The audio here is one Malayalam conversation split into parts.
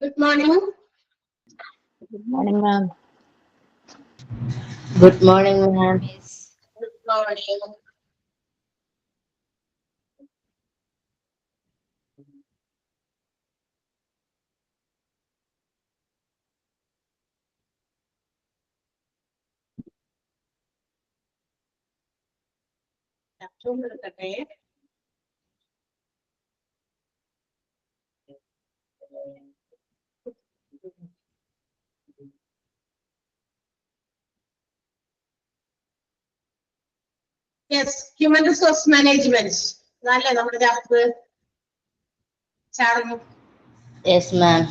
Good morning. Good morning, ma'am. Good morning, ma'am. Good morning. Yes, human resource management. അതല്ലേ നമ്മുടെ chapter charge. Yes, ma'am.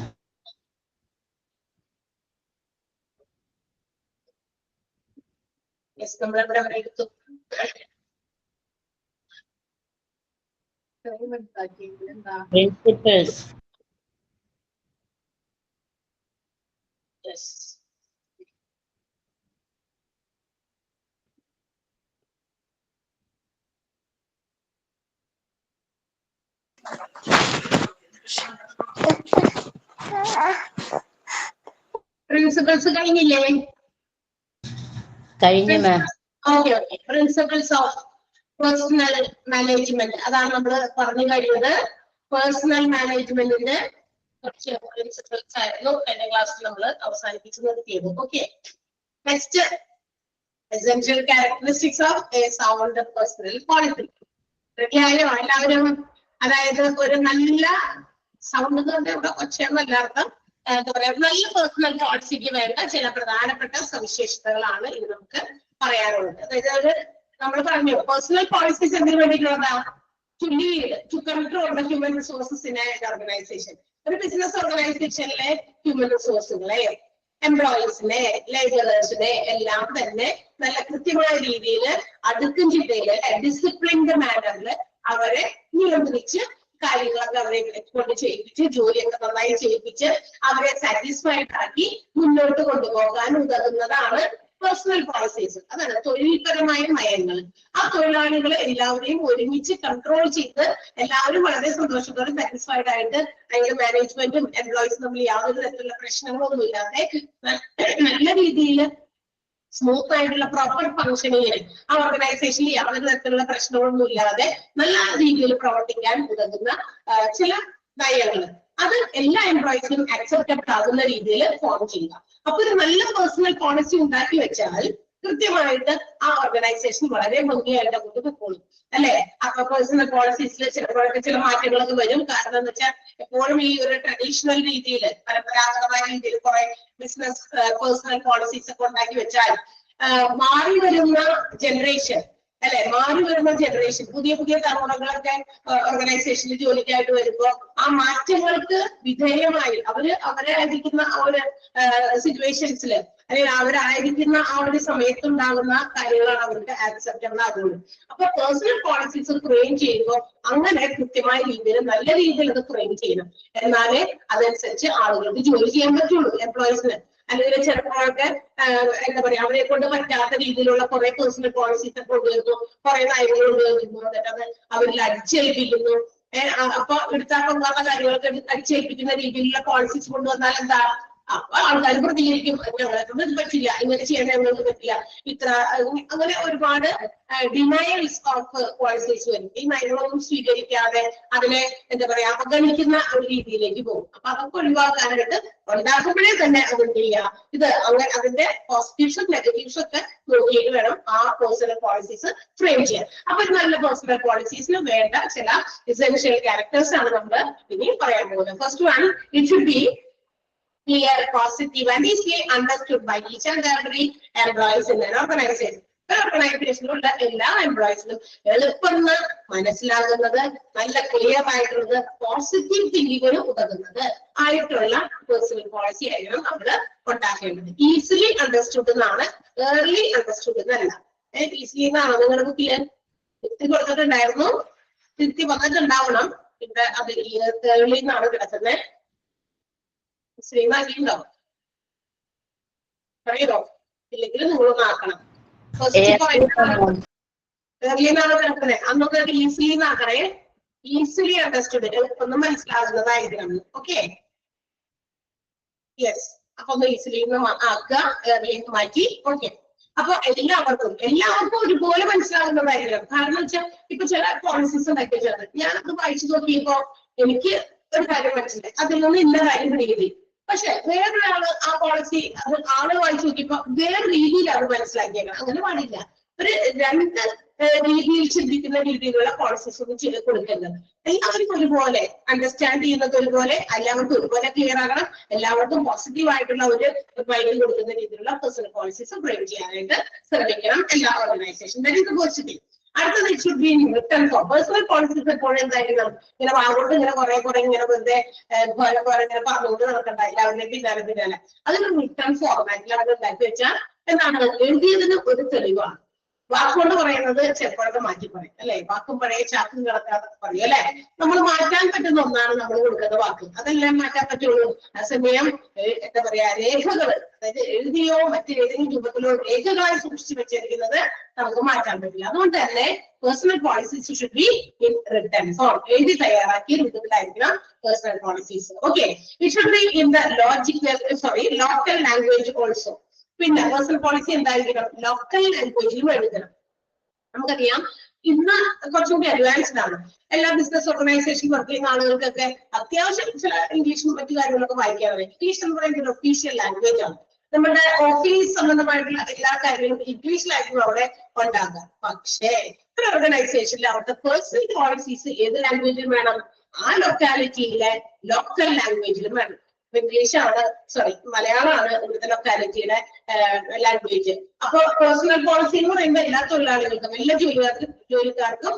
Yes, നമ്മളെവിടെ വരെ എടുത്തു? എന്താ? Principles. യെസ്. പ്രിൻസിപ്പൽസ് കഴിഞ്ഞില്ലേ? കഴിഞ്ഞു, ma'am. Okay okay. Principles of personal management, അതാണ് നമ്മൾ പറഞ്ഞു കഴിഞ്ഞത്. പേഴ്സണൽ മാനേജ്മെന്റിന്റെ കുറച്ച് പ്രിൻസിപ്പൽസ് ആയിരുന്നു കഴിഞ്ഞ ക്ലാസ്സിൽ നമ്മൾ അവസാനിപ്പിച്ചു നിർത്തിയത്. Okay, next essential characteristics of a sound personal policy. റെഡിയായോ എല്ലാവരും? അതായത് ഒരു നല്ല സൗണ്ട് കൊണ്ട് ഇവിടെ ഒച്ചയെന്നല്ല അർത്ഥം, എന്താ പറയാ, നല്ല പേഴ്സണൽ പോളിസിക്ക് വേണ്ട ചില പ്രധാനപ്പെട്ട സവിശേഷതകളാണ് ഇത് നമുക്ക് പറയാനുള്ളത്. അതായത് നമ്മൾ പറഞ്ഞു പേഴ്സണൽ പോളിസീസ് എന്തിനു വേണ്ടിയിട്ടുള്ളതാ? To control the human resources in an organisation. ഒരു ബിസിനസ് ഓർഗനൈസേഷനിലെ ഹ്യൂമൻ റിസോഴ്സുകളെ, എംപ്ലോയീസിനെ, ലേബറേഴ്സിനെ എല്ലാം തന്നെ നല്ല കൃത്യമായ രീതിയിൽ അടുക്കും ചിട്ടയില് ഡിസിപ്ലിൻഡ് മാനറിൽ അവരെ നിയന്ത്രിച്ച് കാര്യങ്ങളൊക്കെ അവരെ കൊണ്ട് ചെയ്യിപ്പിച്ച് ജോലിയൊക്കെ നന്നായി ചെയ്യിപ്പിച്ച് അവരെ സാറ്റിസ്ഫൈഡ് ആക്കി മുന്നോട്ട് കൊണ്ടുപോകാൻ ഉതകുന്നതാണ് പേഴ്സണൽ പോളിസീസ്. അതാണ് തൊഴിൽപരമായ നയങ്ങൾ. ആ തൊഴിലാളികളെ എല്ലാവരെയും ഒരുമിച്ച് കൺട്രോൾ ചെയ്ത് എല്ലാവരും വളരെ സന്തോഷത്തോടെ സാറ്റിസ്ഫൈഡ് ആയിട്ട് അതിന്റെ മാനേജ്മെന്റും എംപ്ലോയീസും തമ്മിൽ യാതൊരു തരത്തിലുള്ള പ്രശ്നങ്ങളൊന്നും ഇല്ലാതെ നല്ല രീതിയിൽ സ്മൂത്ത് ആയിട്ടുള്ള പ്രോപ്പർ ഫംഗ്ഷനിങ് ആ ഓർഗനൈസേഷനിൽ യാതൊരു തരത്തിലുള്ള പ്രശ്നങ്ങളൊന്നും ഇല്ലാതെ നല്ല രീതിയിൽ പ്രവർത്തിക്കാൻ ഉതകുന്ന ചില നയങ്ങൾ, അത് എല്ലാ എംപ്ലോയീസിനും അക്സെപ്റ്റബിൾ ആകുന്ന രീതിയിൽ ഫോം ചെയ്യുക. അപ്പൊ ഒരു നല്ല പേഴ്സണൽ പോളിസി ഉണ്ടാക്കി വെച്ചാൽ കൃത്യമായിട്ട് ആ ഓർഗനൈസേഷൻ വളരെ ഭംഗിയായിട്ട് അങ്ങോട്ട് പൊക്കോളും, അല്ലെ? അപ്പൊ പേഴ്സണൽ പോളിസീസിൽ ചിലപ്പോഴൊക്കെ ചില മാറ്റങ്ങളൊക്കെ വരും. കാരണം എന്ന് വെച്ചാൽ എപ്പോഴും ഈ ഒരു ട്രഡീഷണൽ രീതിയിൽ, പരമ്പരാഗതമായ രീതിയിൽ കുറെ ബിസിനസ് പേഴ്സണൽ പോളിസീസ് ഒക്കെ ഉണ്ടാക്കി വെച്ചാൽ മാറി വരുന്ന ജനറേഷൻ, അല്ലെ, മാറി വരുന്ന ജനറേഷൻ, പുതിയ പുതിയ തലമുറകളൊക്കെ ഓർഗനൈസേഷനിൽ ജോലിക്കായിട്ട് വരുമ്പോൾ ആ മാറ്റങ്ങൾക്ക് വിധേയമായി അവരായിരിക്കുന്ന ആ ഒരു സിറ്റുവേഷൻസിൽ, അല്ലെങ്കിൽ അവരായിരിക്കുന്ന ആ ഒരു സമയത്തുണ്ടാകുന്ന കാര്യങ്ങളാണ് അവർക്ക് ആക്സെപ്റ്റബിൾ ആകുന്നത്. അപ്പൊ പേഴ്സണൽ പോളിസീസ് ഫ്രെയിം ചെയ്യുമ്പോൾ അങ്ങനെ കൃത്യമായ രീതിയിൽ നല്ല രീതിയിൽ അത് ഫ്രെയിം ചെയ്യണം. എന്നാലേ അതനുസരിച്ച് ആളുകൾക്ക് ജോലി ചെയ്യാൻ പറ്റുള്ളൂ, എംപ്ലോയീസിന്. അല്ലെങ്കിൽ ചിലപ്പോഴൊക്കെ എന്താ പറയാ, അവരെ കൊണ്ട് പറ്റാത്ത രീതിയിലുള്ള കുറെ പേഴ്സണൽ പോളിസീസ് ഒക്കെ കൊണ്ടുവരുന്നു, കുറെ നയങ്ങൾ കൊണ്ടുവരുന്നു, എന്നിട്ട് അത് അവരിൽ അടിച്ചേൽപ്പിക്കുന്നു. അപ്പൊ എടുത്താൽ കൊണ്ടാകുന്ന കാര്യങ്ങളൊക്കെ അടിച്ചേൽപ്പിക്കുന്ന രീതിയിലുള്ള പോളിസീസ് കൊണ്ടുവന്നാൽ എന്താ, അപ്പൊ ആൾക്കാർ പ്രതികരിക്കും, ഞങ്ങളെ പറ്റില്ല, ഇങ്ങനെ ചെയ്യാൻ ഞങ്ങൾക്ക് പറ്റില്ല, ഇത്ര അങ്ങനെ ഒരുപാട് ഡിനയൽസ് ഓഫ് പോളിസീസ് വരും. ഈ നയങ്ങളൊന്നും സ്വീകരിക്കാതെ അതിനെ എന്താ പറയാ അവഗണിക്കുന്ന ഒരു രീതിയിലേക്ക് പോകും. അപ്പൊ അതൊക്കെ ഒഴിവാക്കാനായിട്ട് ഉണ്ടാക്കുമ്പോഴേ തന്നെ അതെന്ത് ചെയ്യുക, ഇത് അങ്ങനെ അതിന്റെ പോസിറ്റീവ്സും നെഗറ്റീവ്സും ഒക്കെ നോക്കിയിട്ട് വേണം ആ പേഴ്സണൽ പോളിസീസ് ഫ്രെയിം ചെയ്യാൻ. അപ്പൊ ഒരു നല്ല പേഴ്സണൽ പോളിസീസിന് വേണ്ട ചില എസെൻഷ്യൽ ക്യാരക്ടേഴ്സ് ആണ് നമ്മൾ ഇനി പറയാൻ പോകുന്നത്. First one, it should B clear, positive and easily understood by each and every employees in an organization. ഓർഗനൈസേഷനിലുള്ള എല്ലാ എംപ്ലോയീസിനും എളുപ്പം മനസ്സിലാകുന്നത്, നല്ല ക്ലിയർ ആയിട്ടുള്ളത്, പോസിറ്റീവ് തിങ്കിങ്ങിന് ഉതകുന്നത് ആയിട്ടുള്ള പേഴ്സണൽ പോളിസി ആയിരുന്നു നമ്മൾ ഉണ്ടാക്കേണ്ടത്. ഈസിലി അണ്ടർസ്റ്റുഡ് എന്നാണ്, ഏർലി അണ്ടർസ്റ്റുഡ് എന്നല്ല. ഈസിലി എന്നാണ് നിങ്ങളുടെ ബുക്കില് തിരുത്തി കൊടുത്തിട്ടുണ്ടായിരുന്നു, തിരുത്തി വന്നിട്ടുണ്ടാവണം. പിന്നെ അത് ഏർലി എന്നാണ് കിടക്കുന്നത്. ശ്രീമാക്കിണ്ടോ പറയണോ? ഇല്ലെങ്കിൽ നിങ്ങളൊന്ന് ആക്കണം. ഫസ്റ്റ് പോയിന്റ് ഏർലി എന്നാണ് കിടക്കുന്നത്, അന്നൊക്കെ ഈസിലി എന്നാക്കണേ. ഈസിലി അണ്ടർസ്റ്റുഡ്, ഒന്ന് മനസ്സിലാകുന്നതായിരിക്കണം. Okay, yes. അപ്പൊ ഒന്ന് ഈസിലി ആക്കുക, മാറ്റി. ഓക്കെ, അപ്പൊ എല്ലാവർക്കും ഒരുപോലെ മനസ്സിലാകുന്നതായിരിക്കണം. കാരണം വെച്ചാൽ ഇപ്പൊ ചില പോളിസീസ് ഉണ്ടാക്കി വെച്ചാൽ ഞാനത് വായിച്ചു നോക്കിയപ്പോ എനിക്ക് ഒരു കാര്യം മനസ്സിലായി, അതിൽ നിന്ന് ഇന്ന കാര്യം പിടികിട്ടി. പക്ഷെ വേറൊരാള് ആ പോളിസി അത് ആള് വായിച്ചു നോക്കിയപ്പോ വേറെ രീതിയിൽ അത് മനസ്സിലാക്കിയേക്കണം. അങ്ങനെ പാടില്ല. ഒരു രണ്ട് രീതിയിൽ ചിന്തിക്കുന്ന രീതിയിലുള്ള പോളിസീസ് ഒന്നും ചെയ്ത് കൊടുക്കരുത്. എല്ലാവർക്കും ഒരുപോലെ അണ്ടർസ്റ്റാൻഡ് ചെയ്യുന്നത് ഒരുപോലെ, എല്ലാവർക്കും ഒരുപോലെ ക്ലിയർ ആകണം. എല്ലാവർക്കും പോസിറ്റീവ് ആയിട്ടുള്ള ഒരു മൈൻഡ് കൊടുക്കുന്ന രീതിയിലുള്ള പേഴ്സണൽ പോളിസീസ് ഫ്രെയിം ചെയ്യാനായിട്ട് ശ്രമിക്കണം എല്ലാ organisation. That is the positive. അടുത്തത് it should be in written form. Personal policies എപ്പോഴും എന്തായിരിക്കണം, ഇങ്ങനെ വാങ്ങോട്ട് ഇങ്ങനെ കുറെ ഇങ്ങനെ വെറുതെ ഇങ്ങനെ പറഞ്ഞുകൊണ്ട് നടക്കണ്ട, എല്ലാവരുടെയും പിന്നാലെ അതൊരു റിട്ടൺ ഫോർമാറ്റിൽ അത് ഉണ്ടാക്കി വെച്ചാൽ എന്താണ്, എഴുതിയതിന് ഒരു തെളിവാണ്. വാക്കുകൊണ്ട് പറയുന്നത് ചിലപ്പോഴൊക്കെ മാറ്റി പറയും അല്ലെ, വാക്കും പഴയ ചാക്കും കിടക്കാതെ പറയും അല്ലെ. നമ്മൾ മാറ്റാൻ പറ്റുന്ന ഒന്നാണ് നമ്മൾ കൊടുക്കുന്ന വാക്ക്, അതെല്ലാം മാറ്റാൻ പറ്റുള്ളൂ. അതേസമയം എന്താ പറയാ, രേഖകൾ, അതായത് എഴുതിയോ മറ്റേതെങ്കിലും രൂപത്തിലോ രേഖകളായി സൂക്ഷിച്ചു വെച്ചിരിക്കുന്നത് നമുക്ക് മാറ്റാൻ പറ്റില്ല. അതുകൊണ്ട് തന്നെ personal policies should be in written form, എഴുതി തയ്യാറാക്കിയ രൂപത്തിലായിരിക്കണം personal policies. Okay, it should be in the local language also. പിന്നെ പേഴ്സണൽ പോളിസി എന്തായിരിക്കണം, ലോക്കൽ ലാംഗ്വേജിലും എഴുതണം. നമുക്കറിയാം ഇന്ന് കുറച്ചും കൂടി അഡ്വാൻസ്ഡ് ആണ്. എല്ലാ ബിസിനസ് ഓർഗനൈസേഷൻ വർക്ക് ചെയ്യുന്ന ആളുകൾക്കൊക്കെ അത്യാവശ്യം ചില ഇംഗ്ലീഷും മറ്റു കാര്യങ്ങളൊക്കെ വായിക്കാൻ അറിയാം. ഇംഗ്ലീഷ് എന്ന് പറയുന്നത് ഒഫീഷ്യൽ ലാംഗ്വേജ് ആണ്. നമ്മുടെ ഓഫീസ് സംബന്ധമായിട്ടുള്ള എല്ലാ കാര്യങ്ങളും ഇംഗ്ലീഷിലായിരിക്കും അവിടെ ഉണ്ടാകുക. പക്ഷേ ഒരു ഓർഗനൈസേഷനിൽ അവിടുത്തെ പേഴ്സണൽ പോളിസീസ് ഏത് ലാംഗ്വേജിലും വേണം, ആ ലൊക്കാലിറ്റിയിലെ ലോക്കൽ ലാംഗ്വേജിലും വേണം. ഇംഗ്ലീഷാണ്, മലയാളമാണ് ഇവിടുത്തെ ലൊക്കാലിറ്റിയുടെ ലാംഗ്വേജ്. അപ്പൊ പേഴ്സണൽ പോളിസി എന്ന് പറയുമ്പോൾ എല്ലാ തൊഴിലാളികൾക്കും എല്ലാ ജോലിക്കാർക്കും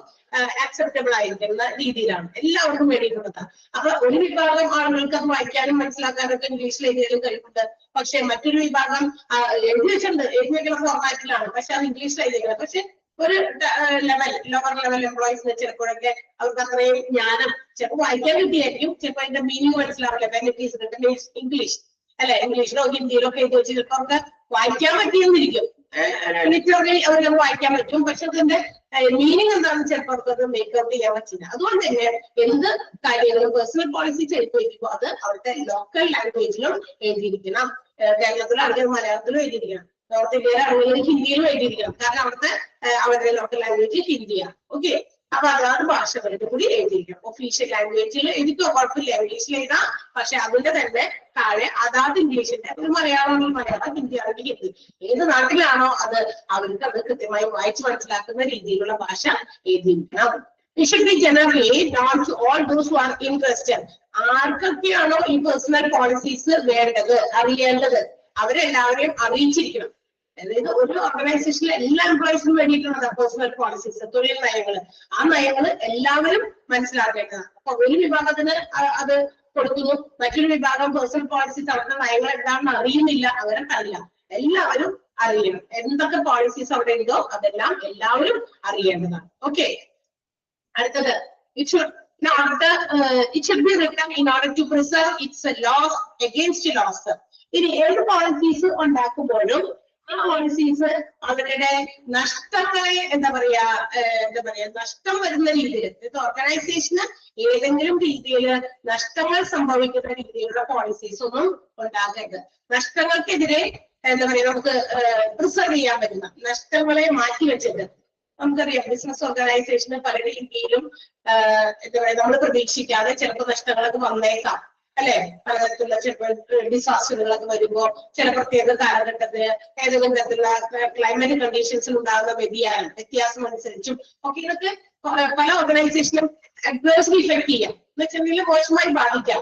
ആക്സെപ്റ്റബിൾ ആയിരിക്കുന്ന രീതിയിലാണ് എല്ലാവർക്കും വേണ്ടിയിട്ടുള്ളത്. അപ്പൊ ഒരു വിഭാഗം ആളുകൾക്ക് അത് വായിക്കാനും മനസ്സിലാക്കാനും ഒക്കെ ഇംഗ്ലീഷിൽ എഴുതിയാലും കഴിവുണ്ട്. പക്ഷെ മറ്റൊരു വിഭാഗം എഴുതി വെക്കുന്ന ഫോർമാറ്റിലാണ്, പക്ഷെ അത് ഇംഗ്ലീഷിൽ എഴുതിയിരിക്കണം. പക്ഷെ ഒരു ലോവർ ലെവൽ എംപ്ലോയീസിന് ചിലപ്പോഴൊക്കെ അവർക്ക് അത്രയും ജ്ഞാനം, ചിലപ്പോൾ വായിക്കാൻ കിട്ടിയായിരിക്കും, ചിലപ്പോൾ അതിന്റെ മീനിങ് മനസ്സിലാവില്ല. ഇംഗ്ലീഷ് അല്ലെ, ഇംഗ്ലീഷിലോ ഹിന്ദിയിലോ ഒക്കെ എഴുതി വെച്ച് ചിലപ്പോൾ അവർക്ക് വായിക്കാൻ പറ്റിയെന്നിരിക്കും, ലിറ്ററലി അവർക്ക് വായിക്കാൻ പറ്റും. പക്ഷെ അതിന്റെ മീനിങ് എന്താണെന്ന് ചിലപ്പോൾ അവർക്ക് മേക്കപ്പ് ചെയ്യാൻ പറ്റില്ല. അതുകൊണ്ട് തന്നെ എന്ത് കാര്യങ്ങളും പേഴ്സണൽ പോളിസി ചെയ്ത് വയ്ക്കുമ്പോൾ അത് അവിടുത്തെ ലോക്കൽ ലാംഗ്വേജിലും എഴുതിയിരിക്കണം. കേരളത്തിലാണെങ്കിൽ മലയാളത്തിലും എഴുതിയിരിക്കണം, നോർത്ത് ഇന്ത്യയിലാണെങ്കിൽ ഹിന്ദിയിലും എഴുതിയിരിക്കണം. കാരണം അവരുടെ ലോക്കൽ ലാംഗ്വേജ് ഹിന്ദിയാണ്. ഓക്കെ, അപ്പൊ അതാണ് ഭാഷകളുടെ കൂടി എഴുതിയിരിക്കണം. ഒഫീഷ്യൽ ലാംഗ്വേജിൽ എഴുതിക്കോ, കുഴപ്പമില്ല, ഇംഗ്ലീഷിൽ എഴുതാം. പക്ഷെ അതിന്റെ തന്നെ താഴെ അതാത് ഇംഗ്ലീഷിന്റെ, ഒരു മലയാളമാണെങ്കിൽ മലയാളം, ഹിന്ദി ആണെങ്കിൽ ഹിന്ദി, ഏത് നാട്ടിലാണോ അത് അവർക്ക് അത് കൃത്യമായി വായിച്ചു മനസ്സിലാക്കുന്ന രീതിയിലുള്ള ഭാഷ എഴുതിയിരിക്കണം. It should be generally known to all those who are interested. ആർക്കൊക്കെയാണോ ഈ പേഴ്സണൽ പോളിസീസ് വേണ്ടത്, അറിയേണ്ടത്, അവരെല്ലാവരെയും അറിയിച്ചിരിക്കണം. അതായത് ഒരു ഓർഗനൈസേഷനിലെ എല്ലാ എംപ്ലോയീസിനും വേണ്ടിയിട്ടുള്ള പേഴ്സണൽ പോളിസീസ്, തൊഴിൽ നയങ്ങൾ, ആ നയങ്ങൾ എല്ലാവരും മനസ്സിലാക്കേണ്ടതാണ്. അപ്പൊ ഒരു വിഭാഗത്തിന് അത് കൊടുക്കുന്നു, മറ്റൊരു വിഭാഗം പേഴ്സണൽ പോളിസീസ് അവരുടെ നയങ്ങൾ എന്താണെന്ന് അറിയുന്നില്ല, അങ്ങനെ പാടില്ല. എല്ലാവരും അറിയണം. എന്തൊക്കെ പോളിസീസ് അവിടെ ഉണ്ടോ അതെല്ലാം എല്ലാവരും അറിയേണ്ടതാണ്. ഓക്കെ, അടുത്തത് it should be written in order to preserve its loss against loss. ഇനി ഏത് പോളിസീസ് ഉണ്ടാക്കുമ്പോഴും ആ പോളിസീസ് അവരുടെ നഷ്ടങ്ങളെ എന്താ പറയാ നഷ്ടം വരുന്ന രീതിയിൽ, ഓർഗനൈസേഷന് ഏതെങ്കിലും രീതിയിൽ നഷ്ടങ്ങൾ സംഭവിക്കുന്ന രീതിയിലുള്ള പോളിസീസ് ഒന്നും ഉണ്ടാകരുത്. നഷ്ടങ്ങൾക്കെതിരെ എന്താ പറയാ നമുക്ക് പ്രിസർവ് ചെയ്യാൻ പറ്റുന്ന, നഷ്ടങ്ങളെ മാറ്റിവെച്ചിട്ട്, നമുക്കറിയാം ബിസിനസ് ഓർഗനൈസേഷന് പല രീതിയിലും എന്താ പറയാ നമ്മൾ പ്രതീക്ഷിക്കാതെ ചിലപ്പോൾ നഷ്ടങ്ങളൊക്കെ വന്നേക്കാം അല്ലെ. പലതരത്തിലുള്ള ചിലപ്പോൾ ഡിസാസ്റ്ററുകളൊക്കെ വരുമ്പോ, ചില പ്രത്യേക കാലഘട്ടത്തിന് ഏതെങ്കിലും തരത്തിലുള്ള ക്ലൈമറ്റ് കണ്ടീഷൻസിൽ ഉണ്ടാകുന്ന വ്യത്യാസം അനുസരിച്ചും ഒക്കെ ഇതൊക്കെ പല ഓർഗനൈസേഷനും അഡ്വേഴ്സ്ലി ഇഫക്ട് ചെയ്യാം, എന്നുവെച്ചെങ്കിൽ മോശമായി ബാധിക്കാം.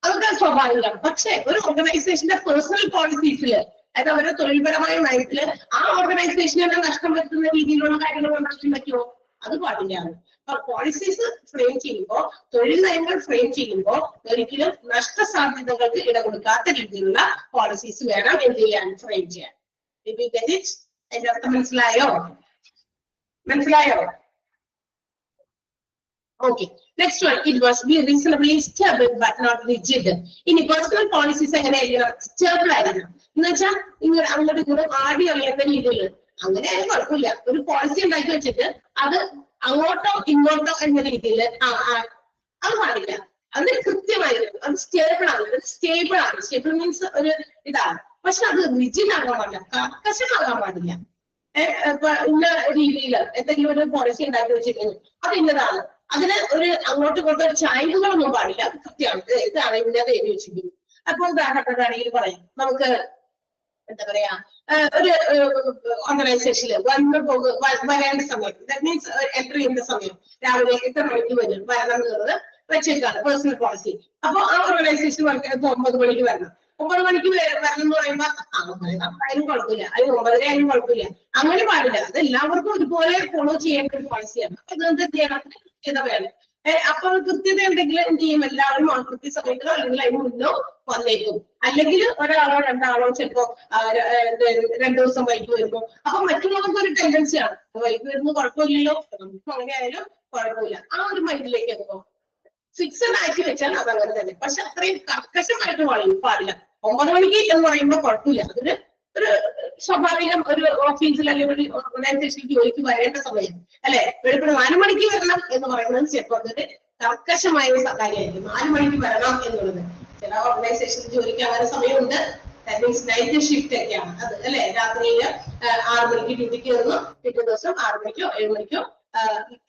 അതൊക്കെ സ്വാഭാവികമാണ്. പക്ഷെ ഒരു ഓർഗനൈസേഷന്റെ പേഴ്സണൽ പോളിസീസില്, അതായത് അവരുടെ തൊഴിൽപരമായ നയത്തില് ആ ഓർഗനൈസേഷനെ നഷ്ടം വരുത്തുന്ന രീതിയിലുള്ള കാര്യങ്ങൾ നഷ്ടം പറ്റുമോ? അത് പാടില്ലാണ്. പോളിസീസ് ഫ്രെയിം ചെയ്യുമ്പോൾ, തൊഴിൽ നയങ്ങൾ ഫ്രെയിം ചെയ്യുമ്പോൾ ഒരിക്കലും നഷ്ടസാധ്യതകൾക്ക് ഇട കൊടുക്കാത്ത രീതിയിലുള്ള പോളിസീസ് വേണം എന്ത് ചെയ്യാൻ, ഫ്രെയിം ചെയ്യാൻ. അതിന്റെ അർത്ഥം മനസ്സിലായോ? Okay, next one, it must be reasonably stable but not rigid. ഇനി പേഴ്സണൽ പോളിസീസ് എങ്ങനെയായിരിക്കണം? സ്റ്റേബിൾ ആയിരിക്കണം. എന്ന് വെച്ചാൽ ഇങ്ങനെ അങ്ങോട്ട് ഇങ്ങോട്ട് ആടി അറിയുന്ന രീതിയിൽ, അങ്ങനെ കുഴപ്പമില്ല. ഒരു പോളിസി ഉണ്ടാക്കി വെച്ചിട്ട് അത് അങ്ങോട്ടോ ഇങ്ങോട്ടോ എന്ന രീതിയിൽ അത് പാടില്ല. അത് കൃത്യമായിരിക്കും, അത് സ്റ്റേബിൾ ആണ്, സ്റ്റേബിൾ മീൻസ് ഒരു ഇതാണ്. പക്ഷെ അത് റിജിഡ് ആകാൻ പാടില്ല, കർക്കശമാകാൻ പാടില്ല. ഇന്ന രീതിയിൽ എന്തെങ്കിലും ഒരു പോളിസി ഉണ്ടാക്കി വെച്ചിരിക്കുന്നു, അത് ഇന്നതാണ്. അതിന് ഒരു അങ്ങോട്ടും ഇങ്ങോട്ടും ഒരു ചായ്വുകളൊന്നും പാടില്ല, അത് കൃത്യമാണ്, ഇതാണ് ഇന്നത് എഴുതി വെച്ചിരിക്കുന്നു. അപ്പൊ ഉദാഹരണമാണെങ്കിൽ പറയാം, നമുക്ക് എന്താ പറയാ, ഒരു ഓർഗനൈസേഷനിൽ വരേണ്ട സമയം, ദാറ്റ് മീൻസ് എൻട്രി ചെയ്യുന്ന സമയം രാവിലെ 8 മണിക്ക് വരണം എന്നുള്ളത് വെച്ചേക്കാണ് പേഴ്സണൽ പോളിസി. അപ്പൊ ആ ഓർഗനൈസേഷൻ 9 മണിക്ക് വരണം. 9 മണിക്ക് വരണം എന്ന് പറയുമ്പോ അതിനും കുഴപ്പമില്ല, അതിന് 9:30 ആയാലും കുഴപ്പമില്ല, അങ്ങനെ പാടില്ല. അത് എല്ലാവർക്കും ഒരുപോലെ ഫോളോ ചെയ്യേണ്ട ഒരു പോളിസിയാണ്. അപ്പൊ ഇത് എന്ത് ചെയ്യണം, കൃത്യത വേണം. അപ്പൊ കൃത്യത ഉണ്ടെങ്കിൽ എന്ത് ചെയ്യും, എല്ലാവരും കൃത്യസമയത്തോ അല്ലെങ്കിൽ അതിന് മുന്നോ വന്നേക്കും. അല്ലെങ്കിൽ ഒരാളോ രണ്ടാളോ ചിലപ്പോ 2 ദിവസം വൈകി വരുമ്പോ അപ്പൊ മറ്റുള്ളവർക്ക് ഒരു ടെൻഡൻസിയാണ്, വൈകി വരുന്നത് കുഴപ്പമില്ലല്ലോ, നമുക്ക് അങ്ങനെ ആയാലും കുഴപ്പമില്ല, ആ ഒരു മൈൻഡിലേക്ക് എത്തുമ്പോ ഫിക്സഡ് ആക്കി വെച്ചാൽ അത് അങ്ങനെ തന്നെ. പക്ഷെ അത്രയും കർക്കശമായിട്ട് പാടില്ല. 9 മണിക്ക് എന്ന് പറയുമ്പോൾ കുഴപ്പമില്ല, അതൊരു സ്വാഭാവികം. ഒരു ഓഫീസിൽ അല്ലെങ്കിൽ ഒരു ഓർഗനൈസേഷനിൽ ജോലിക്ക് വരേണ്ട സമയം അല്ലെ, വെളുപ്പിന് 4 മണിക്ക് വരണം എന്ന് പറയുന്നത് ചിലപ്പോൾ അതൊരു കർക്കശമായ കാര്യമായിരിക്കും. 4 മണിക്ക് വരണം എന്നുള്ളത് ചില ഓർഗനൈസേഷനിൽ ജോലിക്ക് അങ്ങനെ സമയമുണ്ട്. മീൻസ് നൈറ്റ് ഷിഫ്റ്റ് ഒക്കെയാണ് അത് അല്ലെ, രാത്രിയിൽ 6 മണിക്ക് ഡ്യൂട്ടിക്ക് കയറുന്നു, പിറ്റേ ദിവസം 6 മണിക്കോ 7 മണിക്കോ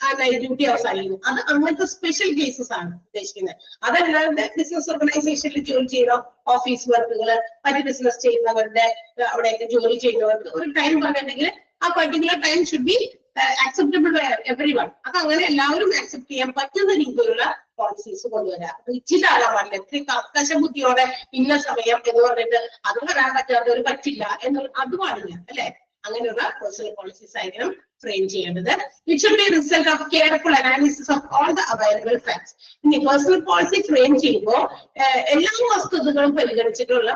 ആ നൈറ്റ് ഡ്യൂട്ടി അവസാനിക്കുന്നു. അത് അങ്ങനത്തെ സ്പെഷ്യൽ കേസസ് ആണ് ഉദ്ദേശിക്കുന്നത്. അതല്ലാതെ ബിസിനസ് ഓർഗനൈസേഷനിൽ ജോലി ചെയ്യുന്ന ഓഫീസ് വർക്കുകൾ, മറ്റ് ബിസിനസ് ചെയ്യുന്നവരുടെ അവിടെയൊക്കെ ജോലി ചെയ്യുന്നവർക്ക് ഒരു ടൈം പറഞ്ഞിട്ടുണ്ടെങ്കിൽ ആ particular time should be acceptable by everyone. അത് അങ്ങനെ എല്ലാവരും അക്സെപ്റ്റ് ചെയ്യാൻ പറ്റുന്ന രീതിയിലുള്ള പോളിസീസ് കൊണ്ടുവരാം. റിജിഡാകാൻ പാടില്ല, ഇത്തിരി കർക്കശ ബുദ്ധിയോടെ ഇന്ന സമയം എന്ന് പറഞ്ഞിട്ട് അത് വരാൻ പറ്റാത്തവർ പറ്റില്ല എന്നുള്ള അത് പാടില്ല അല്ലെ. അങ്ങനെയുള്ള പേഴ്സണൽ പോളിസീസ് ആയിരിക്കണം ഫ്രെയിം ചെയ്യേണ്ടത്. It should be a result of careful analysis of all the available facts. ഇനി പേഴ്സണൽ പോളിസി ഫ്രെയിം ചെയ്യുമ്പോൾ എല്ലാ വസ്തുതകളും പരിഗണിച്ചിട്ടുള്ള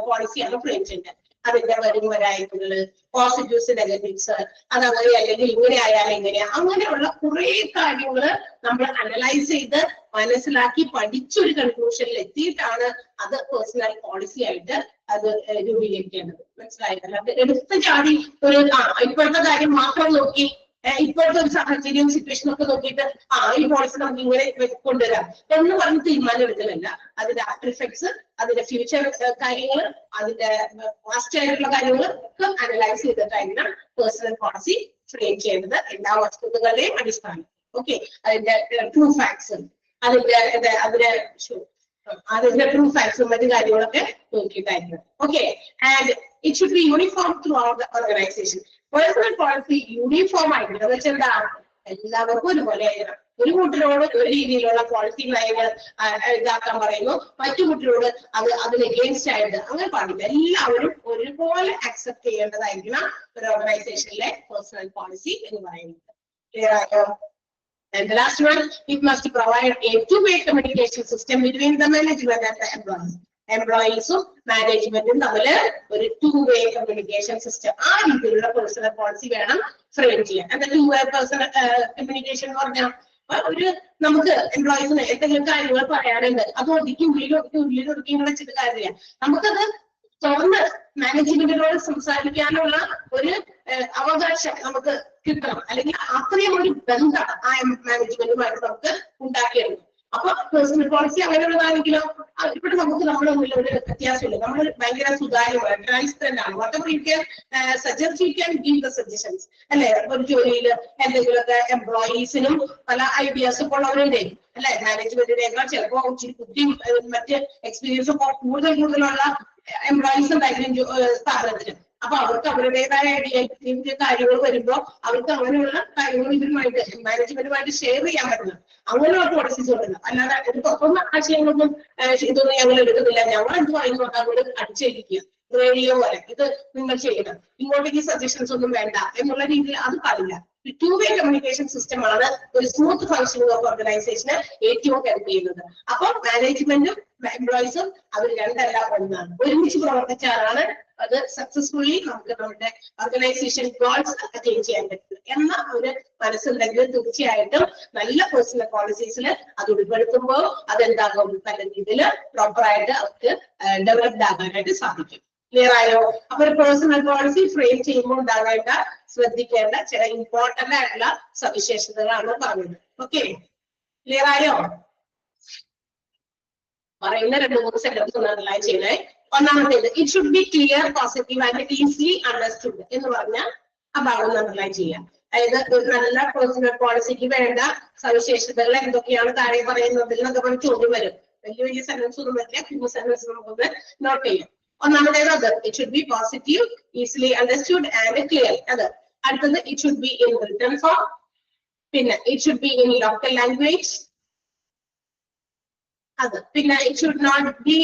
പോളിസിയാണ് ഫ്രെയിം ചെയ്യേണ്ടത്. അതിന്റെ വരും വരായ്മകള്, പോസിറ്റീവ്സ് നെഗറ്റീവ്സ്, അതങ്ങനെ അല്ലെങ്കിൽ ഇങ്ങനെ ആയാലും എങ്ങനെയാ, അങ്ങനെയുള്ള കുറെ കാര്യങ്ങള് നമ്മൾ അനലൈസ് ചെയ്ത് മനസ്സിലാക്കി പഠിച്ചൊരു കൺക്ലൂഷനിൽ എത്തിയിട്ടാണ് അത് പേഴ്സണൽ പോളിസി ആയിട്ട് അത് രൂപീകരിക്കേണ്ടത്. മനസ്സിലായിട്ടല്ല, അത് എടുത്ത ചാടി ഒരു ഇപ്പോഴത്തെ കാര്യം മാത്രം നോക്കി ഇപ്പോഴത്തെ ഒരു സാഹചര്യവും സിറ്റുവേഷനും ഒക്കെ നോക്കിയിട്ട് ഈ പോളിസി നമുക്ക് ഇങ്ങനെ കൊണ്ടുവരാം എന്ന് പറഞ്ഞ് തീരുമാനം എടുക്കലല്ല. അതിന്റെ ആഫ്റ്റർ ഇഫക്ട്സ്, അതിന്റെ ഫ്യൂച്ചർ കാര്യങ്ങൾ, അതിന്റെ പാസ്റ്റ് ആയിട്ടുള്ള കാര്യങ്ങൾ ഒക്കെ അനലൈസ് ചെയ്തിട്ടായിരിക്കണം പേഴ്സണൽ പോളിസി ഫ്രെയിം ചെയ്യേണ്ടത്, എല്ലാ വസ്തുതകളുടെയും അടിസ്ഥാനം. ഓക്കെ, അതിന്റെ ട്രൂ ഫാക്ട്സ്, അതിന്റെ ട്രൂ ഫാക്ട്സും മറ്റു കാര്യങ്ങളൊക്കെ നോക്കിയിട്ടായിരിക്കണം. Okay, and it should be uniform throughout the organisation. Personal policy uniform ആയിരിക്കണം. എന്ന് വെച്ചാൽ എന്താ, എല്ലാവർക്കും ഒരുപോലെ ആയിരിക്കണം. ഒരു കൂട്ടരോട് ഒരു രീതിയിലുള്ള പോളിസി നയങ്ങൾ ഇതാക്കാൻ പറയുന്നു, മറ്റു കൂട്ടരോട് അതിന് എഗെയിൻസ്റ്റ് ആയിട്ട് അങ്ങനെ പാടില്ല. എല്ലാവരും ഒരുപോലെ അക്സെപ്റ്റ് ചെയ്യേണ്ടതായിരിക്കണം ഒരു ഓർഗനൈസേഷനിലെ പേഴ്സണൽ പോളിസി എന്ന് പറയുന്നത്. ക്ലിയർ ആയോ? And the last one, it must provide a two-way communication system between the management and the employees. എംപ്ലോയീസും മാനേജ്മെന്റും തമ്മിൽ ഒരു two-way communication system, ആ രീതിയിലുള്ള പേഴ്സണൽ പോളിസി വേണം ഫ്രെയിം ചെയ്യാൻ. എന്താ two-way പേഴ്സണൽ കമ്മ്യൂണിക്കേഷൻ എന്ന് പറഞ്ഞാൽ, ഒരു നമുക്ക് എംപ്ലോയീസിന് എന്തെങ്കിലും കാര്യങ്ങൾ പറയാനുണ്ട്, അത് ഉള്ളിലൊതുക്കി വെച്ചിട്ട് കാര്യമില്ല. നമുക്കത് തുറന്ന് മാനേജ്മെന്റിനോട് സംസാരിക്കാനുള്ള ഒരു അവകാശം നമുക്ക് കിട്ടണം, അല്ലെങ്കിൽ അത്രയും ഒരു ബന്ധം ആ മാനേജ്മെന്റുമായിട്ട് നമുക്ക് ഉണ്ടാക്കിയെടുക്കും. അപ്പൊ പേഴ്സണൽ പോളിസി അങ്ങനെയുള്ളതാണെങ്കിലോ ഇവിടെ നമുക്ക് നമ്മളൊന്നുമില്ല, ഒരു വ്യത്യാസമില്ല, നമ്മൾ ഭയങ്കര സുതാര്യമാണ്, ട്രാൻസ്പെറന്റ് ആണ്. whatever you can suggest, you can give the suggestions അല്ലെ. ഒരു ജോലിയിൽ എന്തെങ്കിലുമൊക്കെ എംപ്ലോയീസിനും പല ഐഡിയാസ് ഇപ്പോൾ ഉള്ളവരുണ്ട് അല്ലെ, മാനേജ്മെന്റിനേക്കാൾ ചിലപ്പോ ഇച്ചിരി ബുദ്ധിയും മറ്റ് എക്സ്പീരിയൻസും കൂടുതലുള്ള എംപ്ലോയീസ് ഉണ്ടായിരിക്കും സ്ഥാപനത്തിന്. അപ്പൊ അവർക്ക് അവരുടേതായ ഐഡിയ കാര്യങ്ങൾ വരുമ്പോ അവർക്ക് അങ്ങനെയുള്ള കാര്യങ്ങൾ ഇവരുമായിട്ട് മാനേജ്മെന്റുമായിട്ട് ഷെയർ ചെയ്യാൻ പറ്റുന്നത്, അങ്ങനെയുള്ള പോളിസീസ് കൊടുക്കുന്നത്. അല്ലാതെ പുറത്തുനിന്ന് ആശയങ്ങളൊന്നും ഇതൊന്നും ഞങ്ങൾ എടുക്കുന്നില്ല, ഞങ്ങൾ എന്ത് പറയുന്നു അങ്ങോട്ട് അടിച്ചേൽപ്പിക്കുക, റേഡിയോ പോലെ ഇത് നിങ്ങൾ ചെയ്യണം, ഇങ്ങോട്ടേക്ക് സജഷൻസ് ഒന്നും വേണ്ട എന്നുള്ള രീതിയിൽ അത് പാടില്ല. two-way communication system ആണ് ഒരു സ്മൂത്ത് ഫംഗ്ഷനിങ് ഓഫ് ഓർഗനൈസേഷന് ഏറ്റവും ഹെൽപ്പ് ചെയ്യുന്നത്. അപ്പൊ മാനേജ്മെന്റും എംപ്ലോയീസും അവർ രണ്ടെല്ലാം ഒന്നാണ്, ഒരുമിച്ച് പ്രവർത്തിച്ചാലാണ് അത് സക്സസ്ഫുള്ളി നമുക്ക് നമ്മുടെ ഓർഗനൈസേഷൻ ഗോൾസ് അറ്റൈൻ ചെയ്യാൻ പറ്റുന്നത് എന്ന ഒരു മനസ്സുണ്ടെങ്കിൽ തീർച്ചയായിട്ടും നല്ല പേഴ്സണൽ പോളിസീസിൽ അത് ഉൾപ്പെടുത്തുമ്പോൾ അതെന്താകും, നല്ല രീതിയിൽ പ്രോപ്പറായിട്ട് അവർക്ക് ഡെവലപ്ഡ് ആകാനായിട്ട് സാധിക്കും. ക്ലിയർ ആയോ? അപ്പൊ ഒരു പേഴ്സണൽ പോളിസി ഫ്രെയിം ചെയ്യുമ്പോൾ ഉണ്ടാകേണ്ട ശ്രദ്ധിക്കേണ്ട ചില ഇമ്പോർട്ടന്റ് ആയിട്ടുള്ള സവിശേഷതകളാണ് പറഞ്ഞത്. ഓക്കെ, ക്ലിയർ ആയോ? പറയുന്ന 2-3 സെന്റൻസ് ഒന്ന് അണ്ടർലൈൻ ചെയ്യണേ. ഒന്നാമത്തേത്, it should B clear, positive and easily understood എന്ന് പറഞ്ഞാൽ ആ ഭാഗം ഒന്ന് അണ്ടർലൈൻ ചെയ്യാം. അതായത് ഒരു നല്ല പേഴ്സണൽ പോളിസിക്ക് വേണ്ട സവിശേഷതകൾ എന്തൊക്കെയാണ് താഴെ പറയുന്നതിൽ എന്നൊക്കെ പറഞ്ഞ് ചോദ്യം വരും. വലിയ സെന്റൻസ് ഒന്നും വരില്ല, കുഞ്ഞു സെന്റൻസ് നമുക്കൊന്ന് നോട്ട് ചെയ്യാം. ഒന്നാമത്തേത് അത്, it should be positive, easily understood and clear. അത് അടുത്തത്, it should be in written form. പിന്നെ it should be in local language. അത് പിന്നെ it should not be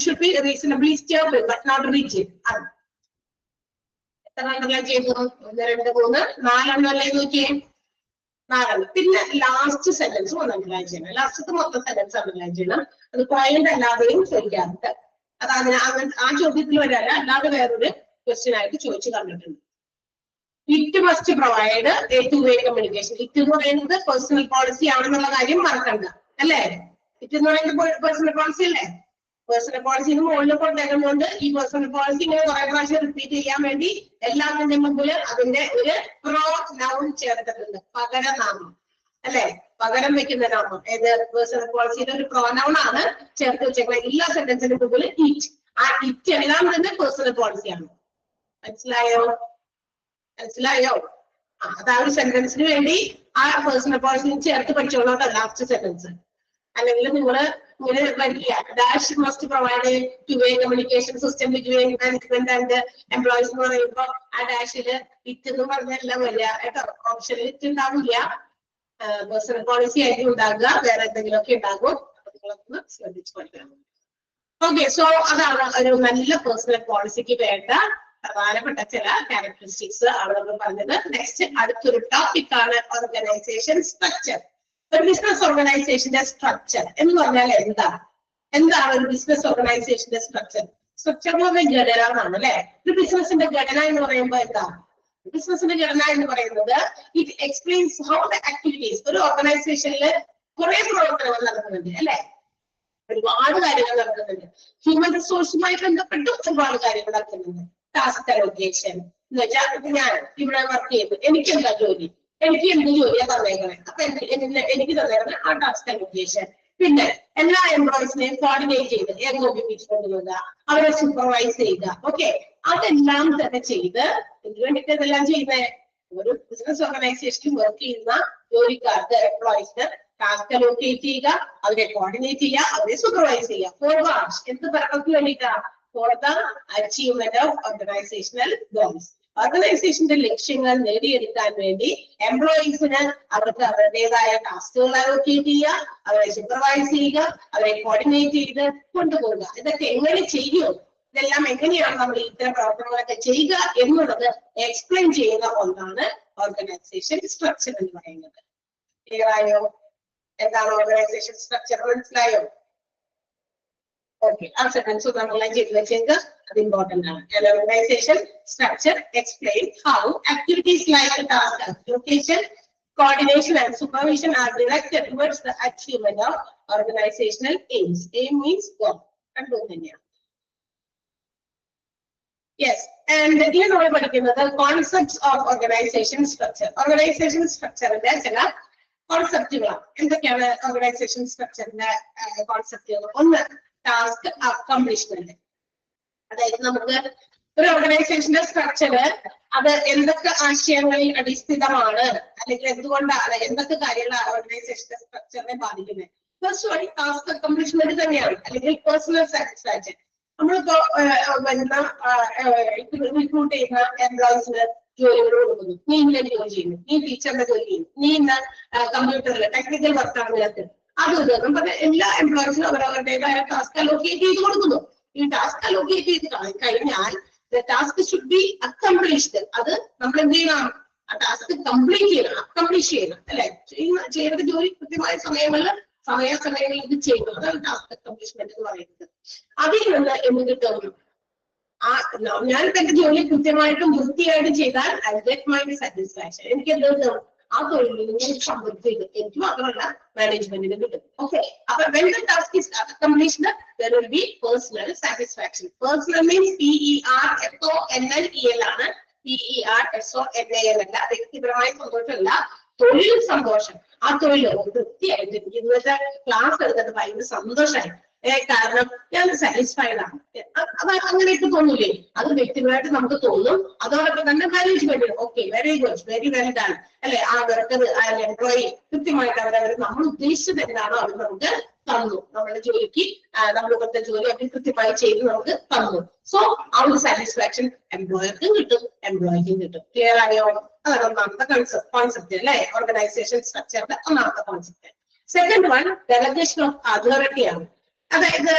should be reasonably stable but not rigid. അത് എത്ര അണ്ടർലൈൻ ചെയ്തു? 1, 2, 3, 4 അണ്ടർലൈൻ നോക്കിയേ, 4. പിന്നെ ലാസ്റ്റ് സെന്റൻസ് ഒന്ന് അണ്ടർലൈൻ ചെയ്യണം. ലാസ്റ്റത്തെ മൊത്തം സെന്റൻസ് അണ്ടർലൈൻ ചെയ്യണം. അത് പോയിന്റ് അല്ലാതെയും ചോദിക്കാറുണ്ട്. അത് ആ ചോദ്യത്തിൽ വരാല്ല, അല്ലാതെ വേറൊരു ക്വസ്റ്റ്യൻ ആയിട്ട് ചോദിച്ചു കണ്ടിട്ടുണ്ട്. It must provide A two way communication. It എന്ന് പറയുന്നത് പേഴ്സണൽ പോളിസി ആണെന്നുള്ള കാര്യം മറക്കണ്ട, അല്ലേ? ഇറ്റ് എന്ന് പറയുന്നത് പേഴ്സണൽ പോളിസി അല്ലേ? പേഴ്സണൽ പോളിസിന് മുകളിൽ കൊണ്ടുവരുന്നതുകൊണ്ട് ഈ പേഴ്സണൽ പോളിസി ഇങ്ങനെ കുറെ പ്രാവശ്യം റിപ്പീറ്റ് ചെയ്യാൻ വേണ്ടി എല്ലാത്തിന്റെ മുമ്പിൽ അതിന്റെ ഒരു പ്രോ നൗൺ ചേർത്തിട്ടുണ്ട്, പകരനാമം, അല്ലെ? പകരം വെക്കുന്ന നാമം. ഏത് പേഴ്സണൽ പോളിസിയുടെ ഒരു പ്രോനൗൺ ആണ് ചേർത്ത് വെച്ചേക്കുന്നത്. എല്ലാ സെന്റൻസിന് മുമ്പിൽ ഇറ്റ്. ആ ഇറ്റ് എല്ലാം തന്നെ പേഴ്സണൽ പോളിസിയാണ്. മനസ്സിലായോ? മനസ്സിലായോ? അത് ആ ഒരു സെന്റൻസിന് വേണ്ടി ആ പേഴ്സണൽ പോളിസി ചേർത്ത് പഠിച്ചോളൂ ലാസ്റ്റ് സെന്റൻസ്. അല്ലെങ്കിൽ നിങ്ങൾ ഇങ്ങനെ വരില്ല, dash must provide two way communication system between management and employees എന്ന് പറയുമ്പോൾ ആ ഡാഷില് ഇറ്റ് എന്ന് പറഞ്ഞെല്ലാം വരിക കേട്ടോ. ഓപ്ഷനിൽ ഇറ്റ് ഉണ്ടാവില്ല, പേഴ്സണൽ പോളിസി ആയിട്ട് ഉണ്ടാകുക, വേറെ എന്തെങ്കിലുമൊക്കെ ഉണ്ടാകും. നിങ്ങളൊന്ന് ശ്രദ്ധിച്ചു പഠിക്കണം. ഓക്കെ, സോ അതാണ് ഒരു നല്ല പേഴ്സണൽ പോളിസിക്ക് വേണ്ട പ്രധാനപ്പെട്ട ചില ക്യാരക്ടറിസ്റ്റിക്സ് ആണ് നമ്മൾ പറഞ്ഞത്. നെക്സ്റ്റ് അടുത്തൊരു ടോപ്പിക് ആണ് ഓർഗനൈസേഷൻ സ്ട്രക്ചർ. ഒരു ബിസിനസ് ഓർഗനൈസേഷന്റെ സ്ട്രക്ചർ എന്ന് പറഞ്ഞാൽ എന്താണ് ഒരു ബിസിനസ് ഓർഗനൈസേഷന്റെ സ്ട്രക്ചർ? സ്ട്രക്ചർ എന്ന് പറഞ്ഞാൽ ഘടന എന്നാണ്, അല്ലെ? ഒരു ബിസിനസിന്റെ ഘടന എന്ന് പറയുമ്പോൾ എന്താണ്? ബിസിനസിന്റെ ഘടന എന്ന് പറയുന്നത് it explains how the activities. ഒരു ഓർഗനൈസേഷനിൽ കുറെ പ്രവർത്തനങ്ങൾ നടക്കുന്നുണ്ട്, അല്ലെ? ഒരുപാട് കാര്യങ്ങൾ നടക്കുന്നുണ്ട്. ഹ്യൂമൻ റിസോഴ്സുമായി ബന്ധപ്പെട്ട് ഒരുപാട് കാര്യങ്ങൾ നടക്കുന്നുണ്ട്. ടാസ്ക് അലോക്കേഷൻ എന്ന് വെച്ചാൽ ഞാൻ ഇവിടെ വർക്ക് ചെയ്യുന്നു, എനിക്ക് എന്താ ജോലി, എനിക്ക് എന്ത് ജോലിയാ തന്നേക്കണേ, അപ്പൊ എനിക്ക് തന്നേക്കണേ ആ ടാസ്ക് അലോക്കേഷൻ. പിന്നെ എല്ലാ എംപ്ലോയീസിനെയും കോർഡിനേറ്റ് ചെയ്ത് ഏകോപിപ്പിച്ച് കൊണ്ടുവരിക, അവരെ സൂപ്പർവൈസ് ചെയ്യുക. ഓക്കെ, അതെല്ലാം തന്നെ ചെയ്ത് എന്ത് വേണ്ടിയിട്ട് ഇതെല്ലാം ചെയ്യുന്നത്? ഒരു ബിസിനസ് ഓർഗനൈസേഷനിൽ വർക്ക് ചെയ്യുന്ന ജോലിക്കാർക്ക്, എംപ്ലോയീസിന് ടാസ്ക് അലോക്കേറ്റ് ചെയ്യുക, അവരെ കോർഡിനേറ്റ് ചെയ്യുക, അവരെ സൂപ്പർവൈസ് ചെയ്യുക. For what? എന്ത് പർപ്പസിന് വേണ്ടിയിട്ടാണ്? For the achievement of organisational goals. ഓർഗനൈസേഷന്റെ ലക്ഷ്യങ്ങൾ നേടിയെടുക്കാൻ വേണ്ടി എംപ്ലോയീസിന് അവർക്ക് അവരുടേതായ ടാസ്കുകൾ അലോക്കേറ്റ് ചെയ്യുക, അവരെ സൂപ്പർവൈസ് ചെയ്യുക, അവരെ കോർഡിനേറ്റ് ചെയ്ത് കൊണ്ടുപോകുക. ഇതൊക്കെ എങ്ങനെ ചെയ്യും? ഇതെല്ലാം എങ്ങനെയാണ് നമ്മൾ ഇത്തരം പ്രവർത്തനങ്ങളൊക്കെ ചെയ്യുക എന്നുള്ളത് എക്സ്പ്ലെയിൻ ചെയ്യുന്ന ഒന്നാണ് ഓർഗനൈസേഷൻ സ്ട്രക്ചർ എന്ന് പറയുന്നത്. ക്ലിയർ ആയോ? എന്താണ് ഓർഗനൈസേഷൻ സ്ട്രക്ചർ? മനസ്സിലായോ? ഓക്കെ, ആ സെന്റൻസ് നമ്മൾ ചെയ്ത് വെച്ചെങ്കിൽ അത് ഇമ്പോർട്ടന്റ് ആണ്. Organisation structure explain how activities like task allocation, coordination and supervision are directed towards the achievement of organizational aims. Aim means goal. Yes, and here we are talking about the concepts of organization structure. Organization structure is a concept. എന്തൊക്കെയാണ് ഓർഗനൈസേഷൻ സ്ട്രക്ചറിന്റെ കോൺസെപ്റ്റുകൾ? ഒന്ന്, ടാസ്ക് അക്കംപ്ലിഷ്മെന്റ്. അതായത് നമുക്ക് ഒരു ഓർഗനൈസേഷന്റെ സ്ട്രക്ചർ അത് എന്തൊക്കെ ആശയങ്ങളിൽ അടിസ്ഥിതമാണ്, അല്ലെങ്കിൽ എന്തുകൊണ്ടാണ്, എന്തൊക്കെ കാര്യങ്ങളാണ് ഓർഗനൈസേഷന്റെ സ്ട്രക്ചറിനെ ബാധിക്കുന്നത്? ഫസ്റ്റ് വൺ ടാസ്ക് അക്കംപ്ലിഷ്മെന്റ് തന്നെയാണ്, അല്ലെങ്കിൽ പേഴ്സണൽ സാറ്റിസ്ഫാക്ഷൻ. നമ്മളിപ്പോ വരുന്ന റിക്രൂട്ട് ചെയ്യുന്ന എംപ്ലോയീസിന് ജോലികൾ കൊടുക്കുന്നു. നീ ഇന്ന ജോലി ചെയ്യുന്നു, നീ ടീച്ചറിന്റെ ജോലി ചെയ്യുന്നു, നീ ഇന്ന കമ്പ്യൂട്ടറിൽ ടെക്നിക്കൽ വർക്കാണ് ഇതിനകത്ത്. അത് നമ്മുടെ എല്ലാ എംപ്ലോയീസിനും അവരവരുടേതായ ടാസ്ക് അലോക്കേറ്റ് ചെയ്ത് കൊടുക്കുന്നു. ഈ ടാസ്ക് അലോക്കേറ്റ് ചെയ്ത് കഴിഞ്ഞാൽ ടാസ്ക് ഷുഡ് ബി അക്കംപ്ലിഷ്ഡ്. അത് നമ്മൾ എന്ത് ചെയ്യണം? ആ ടാസ്ക് കംപ്ലീറ്റ് ചെയ്യണം, അക്കംപ്ലിഷ് ചെയ്യണം, അല്ലെ? ചെയ്യേണ്ട ജോലി കൃത്യമായ സമയങ്ങളിൽ ഇത് ചെയ്യണം. അതാണ് ടാസ്ക് അക്കംപ്ലിഷ്മെന്റ് എന്ന് പറയുന്നത്. അതിൽ നിന്ന് എന്ത് കിട്ടും? ഞാൻ എന്റെ ജോലി കൃത്യമായിട്ടും വൃത്തിയായിട്ടും ചെയ്താൽ ഐ ഗെറ്റ് മൈ സാറ്റിസ്ഫാക്ഷൻ. എനിക്ക് എന്ത് കിട്ടും? ആ തൊഴിലിൽ നിന്ന് സംതൃപ്തി കിട്ടും. എനിക്ക് മാത്രമല്ല മാനേജ്മെന്റിന് കിട്ടും. ഓക്കെ, അപ്പൊ when the task is accomplished there will be personal satisfaction. Personal means PERSONAL ആണ്. PERSONAL അല്ല, വ്യക്തിപരമായ സന്തോഷമല്ല, തൊഴിൽ സന്തോഷം. ആ തൊഴിൽ വൃത്തിയായിട്ട് എനിക്ക് ഇന്നത്തെ ക്ലാസ് എടുത്തിട്ട് ഭയങ്കര സന്തോഷമായി. കാരണം ഞാൻ സാറ്റിസ്ഫൈഡ് ആണ്. അത് അങ്ങനെയൊക്കെ തോന്നൂലേ? അത് വ്യക്തിപരമായിട്ട് നമുക്ക് തോന്നും. അതോടൊപ്പം തന്നെ management okay, very good, very well done അല്ലെ, ആ വർക്കർ എംപ്ലോയി കൃത്യമായിട്ട് അവരവർ നമ്മൾ ഉദ്ദേശിച്ചത് എന്താണോ അവർ നമുക്ക് തന്നു. നമ്മുടെ ജോലിക്ക് നമ്മൾ ഇവിടുത്തെ ജോലി അവർ കൃത്യമായി ചെയ്ത് നമുക്ക് തന്നു. സോ ആ ഒരു സാറ്റിസ്ഫാക്ഷൻ എംപ്ലോയർക്കും കിട്ടും, എംപ്ലോയിക്കും കിട്ടും. ക്ലിയർ ആയോ? അതാണ് ഒന്നാമത്തെ കോൺസെപ്റ്റ് അല്ലെ, ഓർഗനൈസേഷൻ സ്ട്രക്ചറിന്റെ ഒന്നാമത്തെ concept. Second one delegation of authority ആണ്. അതായത്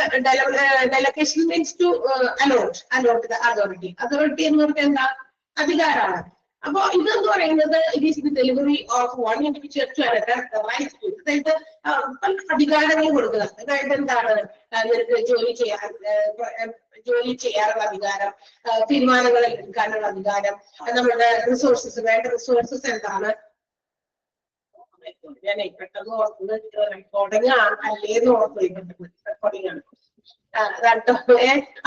delegation means to allot the authority. Authority എന്ന് പറഞ്ഞാൽ എന്താ? അധികാരമാണ്. അപ്പൊ ഇതെന്ന് പറയുന്നത് it is the delivery of one individual to another right to, അതായത് അധികാരങ്ങൾ കൊടുക്കുക. അതായത് എന്താണ്? നിനക്ക് ജോലി ചെയ്യാനുള്ള അധികാരം, തീരുമാനങ്ങൾ എടുക്കാനുള്ള അധികാരം, നമ്മുടെ റിസോഴ്സസ്, വേണ്ട റിസോഴ്സസ് എന്താണ്? ഞാൻ പെട്ടെന്ന് ഓർക്കുന്നത് റെക്കോർഡിംഗ് ആണ് അല്ലേന്ന് ഓർക്കുന്നത്, റെക്കോർഡിംഗ് ആണ്.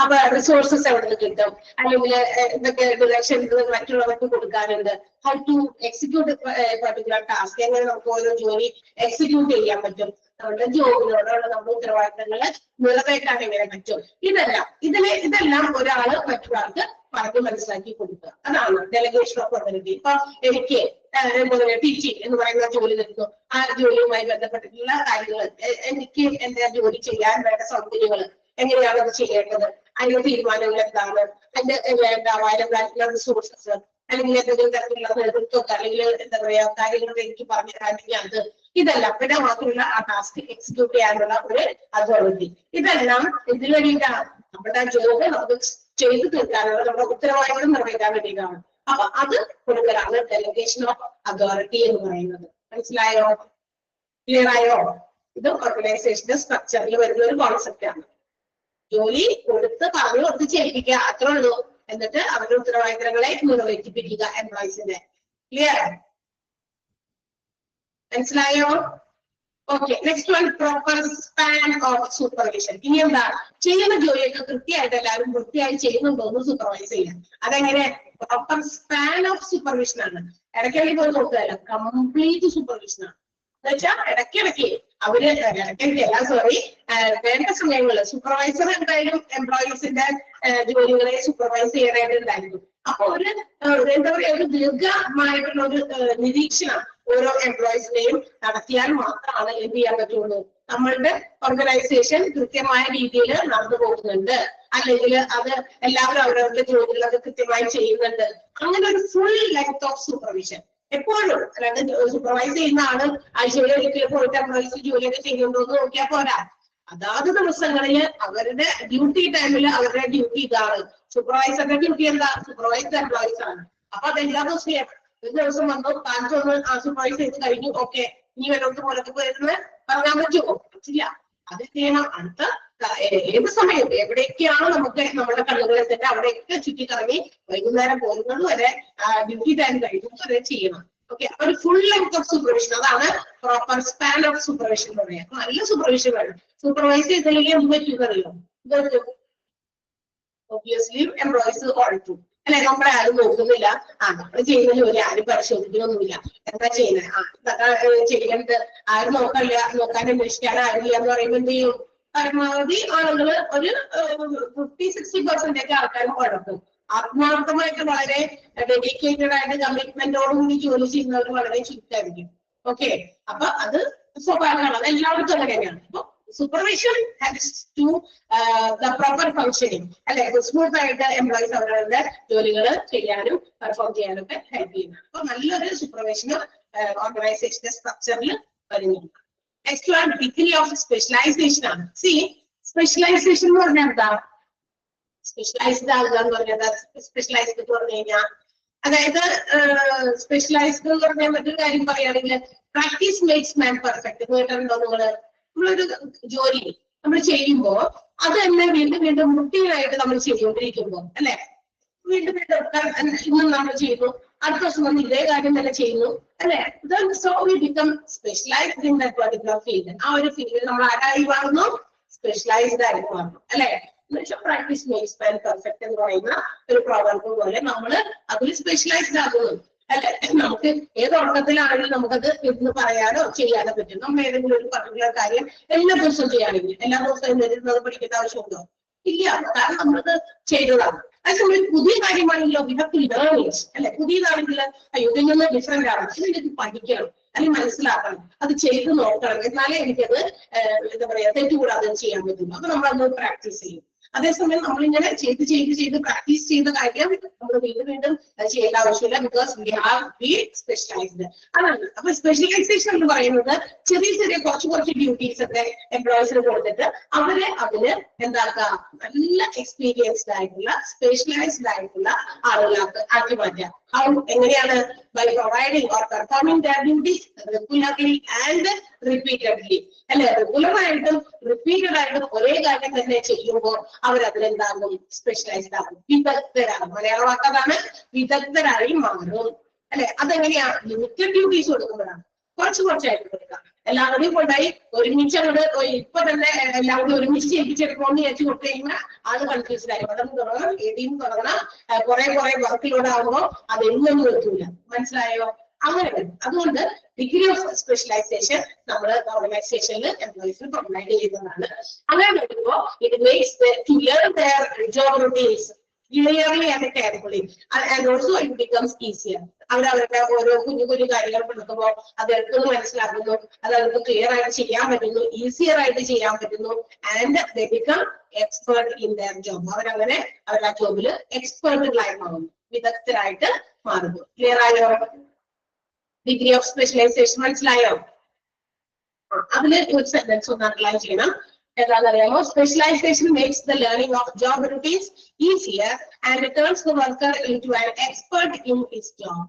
അപ്പൊ റിസോഴ്സസ് എവിടെ നിന്ന് കിട്ടും, അല്ലെങ്കിൽ എന്തൊക്കെ ഡിറക്ഷൻ മറ്റുള്ളവർക്ക് കൊടുക്കാനുണ്ട്, how to execute particular task, എങ്ങനെ നമുക്ക് ഓരോ ജോലി എക്സിക്യൂട്ട് ചെയ്യാൻ പറ്റും, നമ്മുടെ ജോബിനോടുള്ള നമ്മുടെ ഉത്തരവാദിത്തങ്ങള് നിറവേറ്റാൻ എങ്ങനെ പറ്റും, ഇതെല്ലാം ഒരാള് മറ്റൊരാൾക്ക് പറഞ്ഞു മനസ്സിലാക്കി കൊടുക്കുക. അതാണ് ഡെലിഗേഷൻ ഓഫ് അതോറിറ്റി. ഇപ്പൊ എനിക്ക് ടീച്ചിങ് എന്ന് പറയുന്ന ജോലി തരുന്നു. ആ ജോലിയുമായി ബന്ധപ്പെട്ടിട്ടുള്ള കാര്യങ്ങൾ, എനിക്ക് എന്റെ ജോലി ചെയ്യാൻ വേണ്ട സൗകര്യങ്ങൾ, എങ്ങനെയാണ് അത് ചെയ്യേണ്ടത്, അതിന്റെ തീരുമാനങ്ങൾ എന്താണ്, അതിന്റെ വേണ്ട റിസോഴ്സസ്, അല്ലെങ്കിൽ എന്തെങ്കിലും തരത്തിലുള്ള നേതൃത്വം, അല്ലെങ്കിൽ എന്താ പറയാ കാര്യങ്ങൾ എനിക്ക് പറഞ്ഞു തരാമെങ്കിൽ അത്, ഇതെല്ലാം പിന്നെ മാത്രമല്ല ആ ടാസ്ക് എക്സിക്യൂട്ട് ചെയ്യാനുള്ള ഒരു അതോറിറ്റി. ഇതെല്ലാം ഇതിനു വേണ്ടിയിട്ടാണ് നമ്മുടെ ജോബ് നമുക്ക് ചെയ്തു തീർക്കാനുള്ള, നമ്മുടെ ഉത്തരവാദിത്വം നിർവഹിക്കാൻ വേണ്ടിയിട്ടാണ്. അപ്പൊ അത് കൊടുക്കലാണ് ഡെലിഗേഷൻ ഓഫ് അതോറിറ്റി എന്ന് പറയുന്നത്. മനസ്സിലായോ? ക്ലിയർ ആയോ? ഇത് ഓർഗനൈസേഷന്റെ സ്ട്രക്ചറിൽ വരുന്ന ഒരു കോൺസെപ്റ്റ് ആണ്. ജോലി പറഞ്ഞു കൊടുത്ത് ചെയ്യിപ്പിക്കുക, അത്രേ ഉള്ളൂ. എന്നിട്ട് അവരുടെ ഉത്തരവാദിത്തങ്ങളെ നിർവഹിപ്പിക്കുക എംപ്ലോയീസിന്റെ. ക്ലിയർ? മനസ്സിലായോ? Okay, next one proper span of supervision. ഇനി എന്താ? ചെയ്യുന്ന ജോലിയൊക്കെ കൃത്യമായിട്ട് എല്ലാവരും വൃത്തിയായി ചെയ്യുന്നുണ്ടോ എന്ന് സൂപ്പർവൈസ് ചെയ്യാം. അതെങ്ങനെ? പ്രോപ്പർ സ്പാൻ ഓഫ് സൂപ്പർവിഷൻ ആണ്. ഇടയ്ക്കിടയ്ക്ക് പോയി നോക്കുകയല്ല, കംപ്ലീറ്റ് സൂപ്പർവിഷൻ ആണ്. എന്ന് വെച്ചാൽ ഇടയ്ക്കിടയ്ക്ക് വേണ്ട സമയങ്ങളിൽ സൂപ്പർവൈസർ എന്തായാലും എംപ്ലോയീസിന്റെ ജോലികളെ സൂപ്പർവൈസ് ചെയ്യാനായിട്ടുണ്ടായിരുന്നു. അപ്പൊ എന്താ പറയാ, ഒരു ദീർഘമായിട്ടുള്ള ഒരു നിരീക്ഷണം ഓരോ എംപ്ലോയീസിനെയും നടത്തിയാൽ മാത്രമാണ് എന്ത് ചെയ്യാൻ പറ്റുള്ളൂ, നമ്മളുടെ ഓർഗനൈസേഷൻ കൃത്യമായ രീതിയിൽ നടന്നു പോകുന്നുണ്ട്, അല്ലെങ്കിൽ അത് എല്ലാവരും അവരവരുടെ ജോലികളൊക്കെ കൃത്യമായി ചെയ്യുന്നുണ്ട്. അങ്ങനെ ഒരു ഫുൾ ലെങ്ത് ഓഫ് സൂപ്പർവിഷൻ എപ്പോഴും. അല്ലാണ്ട് സൂപ്പർവൈസ് ചെയ്യുന്ന ആള് ആഴ്ചയിൽ ഒരിക്കൽ പോയിട്ട് എംപ്ലോയീസ് ജോലിയൊക്കെ ചെയ്യുന്നുണ്ടോ എന്ന് നോക്കിയാൽ പോരാ. അതാത് ദിവസങ്ങളിൽ അവരുടെ ഡ്യൂട്ടി ടൈമിൽ അവരുടെ ഡ്യൂട്ടി ഇതാണ്. സൂപ്പർവൈസറുടെ ഡ്യൂട്ടി എന്താ? സൂപ്പർവൈസ് എംപ്ലോയീസ് ആണ്. അപ്പൊ അതെല്ലാ ദിവസവും ചെയ്യണം. ഒരു ദിവസം വന്നു താഴ്ച സൂപ്പർവൈസ് ചെയ്ത് കഴിഞ്ഞു, ഓക്കെ ഇനി വരവർക്ക് പോലൊക്കെ പോയിരുന്ന് പറഞ്ഞാൽ പറ്റുമോ? പറ്റില്ല. അത് ചെയ്യണം. അടുത്ത ഏത് സമയം എവിടെയൊക്കെയാണ് നമുക്ക് നമ്മുടെ കണ്ണുകളിൽ തന്നെ അവിടെയൊക്കെ ചുറ്റിക്കറങ്ങി വൈകുന്നേരം പോകുന്നത് വരെ ഡ്യൂട്ടി ടൈം കഴിയുന്നത് വരെ ചെയ്യണം. ഓക്കെ, അപ്പൊ ഒരു ഫുൾ ലെങ്ത് ഓഫ് സൂപ്പർവിഷൻ, അതാണ് പ്രോപ്പർ സ്പാൻ ഓഫ് സൂപ്പർവിഷൻ എന്ന് പറയാം. നല്ല സൂപ്പർവിഷൻ വേണം. സൂപ്പർവൈസ് ചെയ്തില്ലെങ്കിൽ എന്ത് പറ്റുന്നറിയോ? ഒബ്വിയസ്ലി എംപ്ലോയീസ് ഓൾട്ടു അല്ലെ, നമ്മളെ ആരും നോക്കുന്നില്ല, നമ്മൾ ചെയ്യുന്ന ജോലി ആരും പരിശോധിക്കുന്നൊന്നുമില്ല, എന്താ ചെയ്യുന്നത്, ചെയ്യേണ്ടത് ആരും നോക്കാൻ അന്വേഷിക്കാൻ ആരില്ല എന്ന് പറയുമ്പോൾ എന്ത് ചെയ്യും? പരമാവധി ആളുകൾ ഒരു 50-60% ആൾക്കാരും കുഴപ്പം. ആത്മാർത്ഥമായിട്ട് വളരെ ഡെഡിക്കേറ്റഡ് ആയിട്ട് കമ്മിറ്റ്മെന്റോടുകൂടി ജോലി ചെയ്യുന്നവർ വളരെ ചുരുക്കമായിരിക്കും. ഓക്കെ, അപ്പൊ അത് സ്വാഭാവികമാണ്, അത് എല്ലാവർക്കും അങ്ങനെ തന്നെയാണ്. അപ്പൊ supervision helps to the proper functioning അല്ലെ, സ്മൂത്ത് ആയിട്ട് എംപ്ലോയീസ് അവരുടെ ജോലികൾ ചെയ്യാനും പെർഫോം ചെയ്യാനും ഒക്കെ ഹെൽപ്പ് ചെയ്യുന്നത്. അപ്പൊ നല്ലൊരു സൂപ്പർവിഷൻ ഓർഗനൈസേഷന്റെ സ്ട്രക്ചറിൽ വരുന്നുണ്ട്. Next one degree of specialisation ആണ്. സി സ്പെഷ്യലൈസേഷൻ എന്ന് പറഞ്ഞാൽ എന്താ? സ്പെഷ്യലൈസ്ഡ് ആകുക എന്ന് പറഞ്ഞാൽ സ്പെഷ്യലൈസ്ഡ് എന്ന് പറഞ്ഞു കഴിഞ്ഞാൽ, അതായത് സ്പെഷ്യലൈസ്ഡ് എന്ന് പറഞ്ഞാൽ മറ്റൊരു കാര്യം പറയുകയാണെങ്കിൽ പ്രാക്ടീസ് മേക്സ് മാൻ പെർഫെക്റ്റ്. കേട്ടിട്ടുണ്ടോ നിങ്ങള്? നമ്മളൊരു ജോലി നമ്മൾ ചെയ്യുമ്പോ അത് തന്നെ വീണ്ടും വീണ്ടും മുട്ടിയായിട്ട് നമ്മൾ ചെയ്തുകൊണ്ടിരിക്കുമ്പോ അല്ലെ, വീണ്ടും വീണ്ടും ഇന്നും നമ്മൾ ചെയ്യുന്നു, അടുത്ത ദിവസം വന്ന് ഇതേ കാര്യം തന്നെ ചെയ്യുന്നു അല്ലെ. So we become specialised in that particular field. ആ ഒരു ഫീൽഡിൽ നമ്മൾ ആരായി മാറുന്നു? സ്പെഷ്യലൈസ്ഡ് ആയിട്ട് മാറുന്നു അല്ലെ. പ്രാക്ടീസ് മേക്സ് മാൻ പെർഫെക്റ്റ് എന്ന് പറയുന്ന ഒരു പ്രോഗ്രാം പോലെ നമ്മൾ അതിൽ സ്പെഷ്യലൈസ്ഡ് ആകുന്നു അല്ലെ. നമുക്ക് ഏത് ഉറക്കത്തിലാണെങ്കിലും നമുക്കത് ഇരുന്ന് പറയാനോ ചെയ്യാനോ പറ്റും. നമ്മൾ ഏതെങ്കിലും ഒരു പർട്ടിക്കുലർ കാര്യം എല്ലാ ദിവസവും ചെയ്യുകയാണെങ്കിൽ എല്ലാ ദിവസവും വരുന്നത് പഠിക്കേണ്ട ആവശ്യമുണ്ടോ? ഇല്ല, കാരണം നമ്മളത് ചെയ്തതാണ്. അതേസമയം പുതിയ കാര്യമാണെങ്കിലോ അല്ലെ. പുതിയതാണെങ്കിൽ അയ്യോ ഇതിൽ നിന്ന് ഡിഫറെന്റ് ആണ്, ഇതിലേക്ക് പഠിക്കണം അല്ലെങ്കിൽ മനസ്സിലാക്കണം, അത് ചെയ്ത് നോക്കണം, എന്നാലേ എനിക്കത് എന്താ പറയാ തെറ്റുകൂടാതെ ചെയ്യാൻ പറ്റും. അപ്പൊ നമ്മൾ അത് പ്രാക്ടീസ് ചെയ്യും. അതേസമയം നമ്മളിങ്ങനെ ചെയ്ത് പ്രാക്ടീസ് ചെയ്യുന്ന കാര്യം നമ്മൾ വീണ്ടും ചെയ്യേണ്ട ആവശ്യമില്ല. Because we have be specialised. അതാണ്. അപ്പൊ സ്പെഷ്യലൈസേഷൻ എന്ന് പറയുന്നത് ചെറിയ കുറച്ച് ഡ്യൂട്ടീസ് ഒക്കെ എംപ്ലോയീസിന് കൊടുത്തിട്ട് അവരെ അതിന് എന്താക്കുക, നല്ല എക്സ്പീരിയൻസ്ഡ് ആയിട്ടുള്ള സ്പെഷ്യലൈസ്ഡ് ആയിട്ടുള്ള ആളുകളാക്കി ആക്കി മാറ്റാം. എങ്ങനെയാണ്? By providing or performing their duties regularly and repeatedly അല്ലെ. റെഗുലറായിട്ടും റിപ്പീറ്റഡ് ആയിട്ടും ഒരേ കാര്യം തന്നെ ചെയ്യുമ്പോൾ അവരതിലെന്താകും? സ്പെഷ്യലൈസ്ഡ് ആകും, വിദഗ്ധരാകും. മലയാള വാക്കതാണ് വിദഗ്ധരായി മാറും അല്ലെ. അതെങ്ങനെയാണ്? ലിമിറ്റഡ് ഡ്യൂട്ടീസ് കൊടുക്കുമ്പോഴാണ്. കുറച്ചായിട്ട് കൊടുക്കാം. എല്ലാവരെയും കൊണ്ടായി ഒരുമിച്ച് അങ്ങോട്ട് ഇപ്പൊ തന്നെ എല്ലാം കൂടി ഒരുമിച്ച് ചെയ്യിപ്പിച്ചെടുക്കണമെന്ന് വിചാരിച്ചു കൊടുത്തു കഴിഞ്ഞാൽ ആള് കൺഫ്യൂസ്ഡ് ആയി. അവിടെ നിന്ന് തുടങ്ങണം, എടിയും തുടങ്ങണം. കുറെ വർക്കിലൂടെ ആകുമ്പോൾ അത് എങ്ങൊന്നും എത്തൂല. മനസ്സിലായോ? അങ്ങനെ വരും. അതുകൊണ്ട് ഡിഗ്രി ഓഫ് സ്പെഷ്യലൈസേഷൻ നമ്മൾ ഓർഗനൈസേഷനിൽ എംപ്ലോയീസിന് പ്രൊവൈഡ് ചെയ്യുന്നതാണ്. അങ്ങനെ വരുമ്പോൾ it makes to learn their job routines clearly and carefully, and also it becomes easier. അവരവരുടെ ഓരോ കുഞ്ഞു കാര്യങ്ങൾ കൊടുക്കുമ്പോൾ അതെടുത്ത് മനസ്സിലാക്കുന്നു, അത് അവർക്ക് ക്ലിയർ ആയിട്ട് ചെയ്യാൻ പറ്റുന്നു, ഈസിയർ ആയിട്ട് ചെയ്യാൻ പറ്റുന്നു. And they become expert in there job. അവരങ്ങനെ അവരുടെ ജോബില് എക്സ്പേർട്ടുകളായി മാറുന്നു, വിദഗ്ധരായിട്ട് മാറുന്നു. ക്ലിയർ ആയോ? ഡിഗ്രി ഓഫ് സ്പെഷ്യലൈസേഷൻ മനസ്സിലായോ? അതില് ഒരു സെന്റൻസ് ഒന്ന് അപ്ലൈ ചെയ്യണം. Specialization makes the learning of job routines easier and turns the worker into an expert in his job.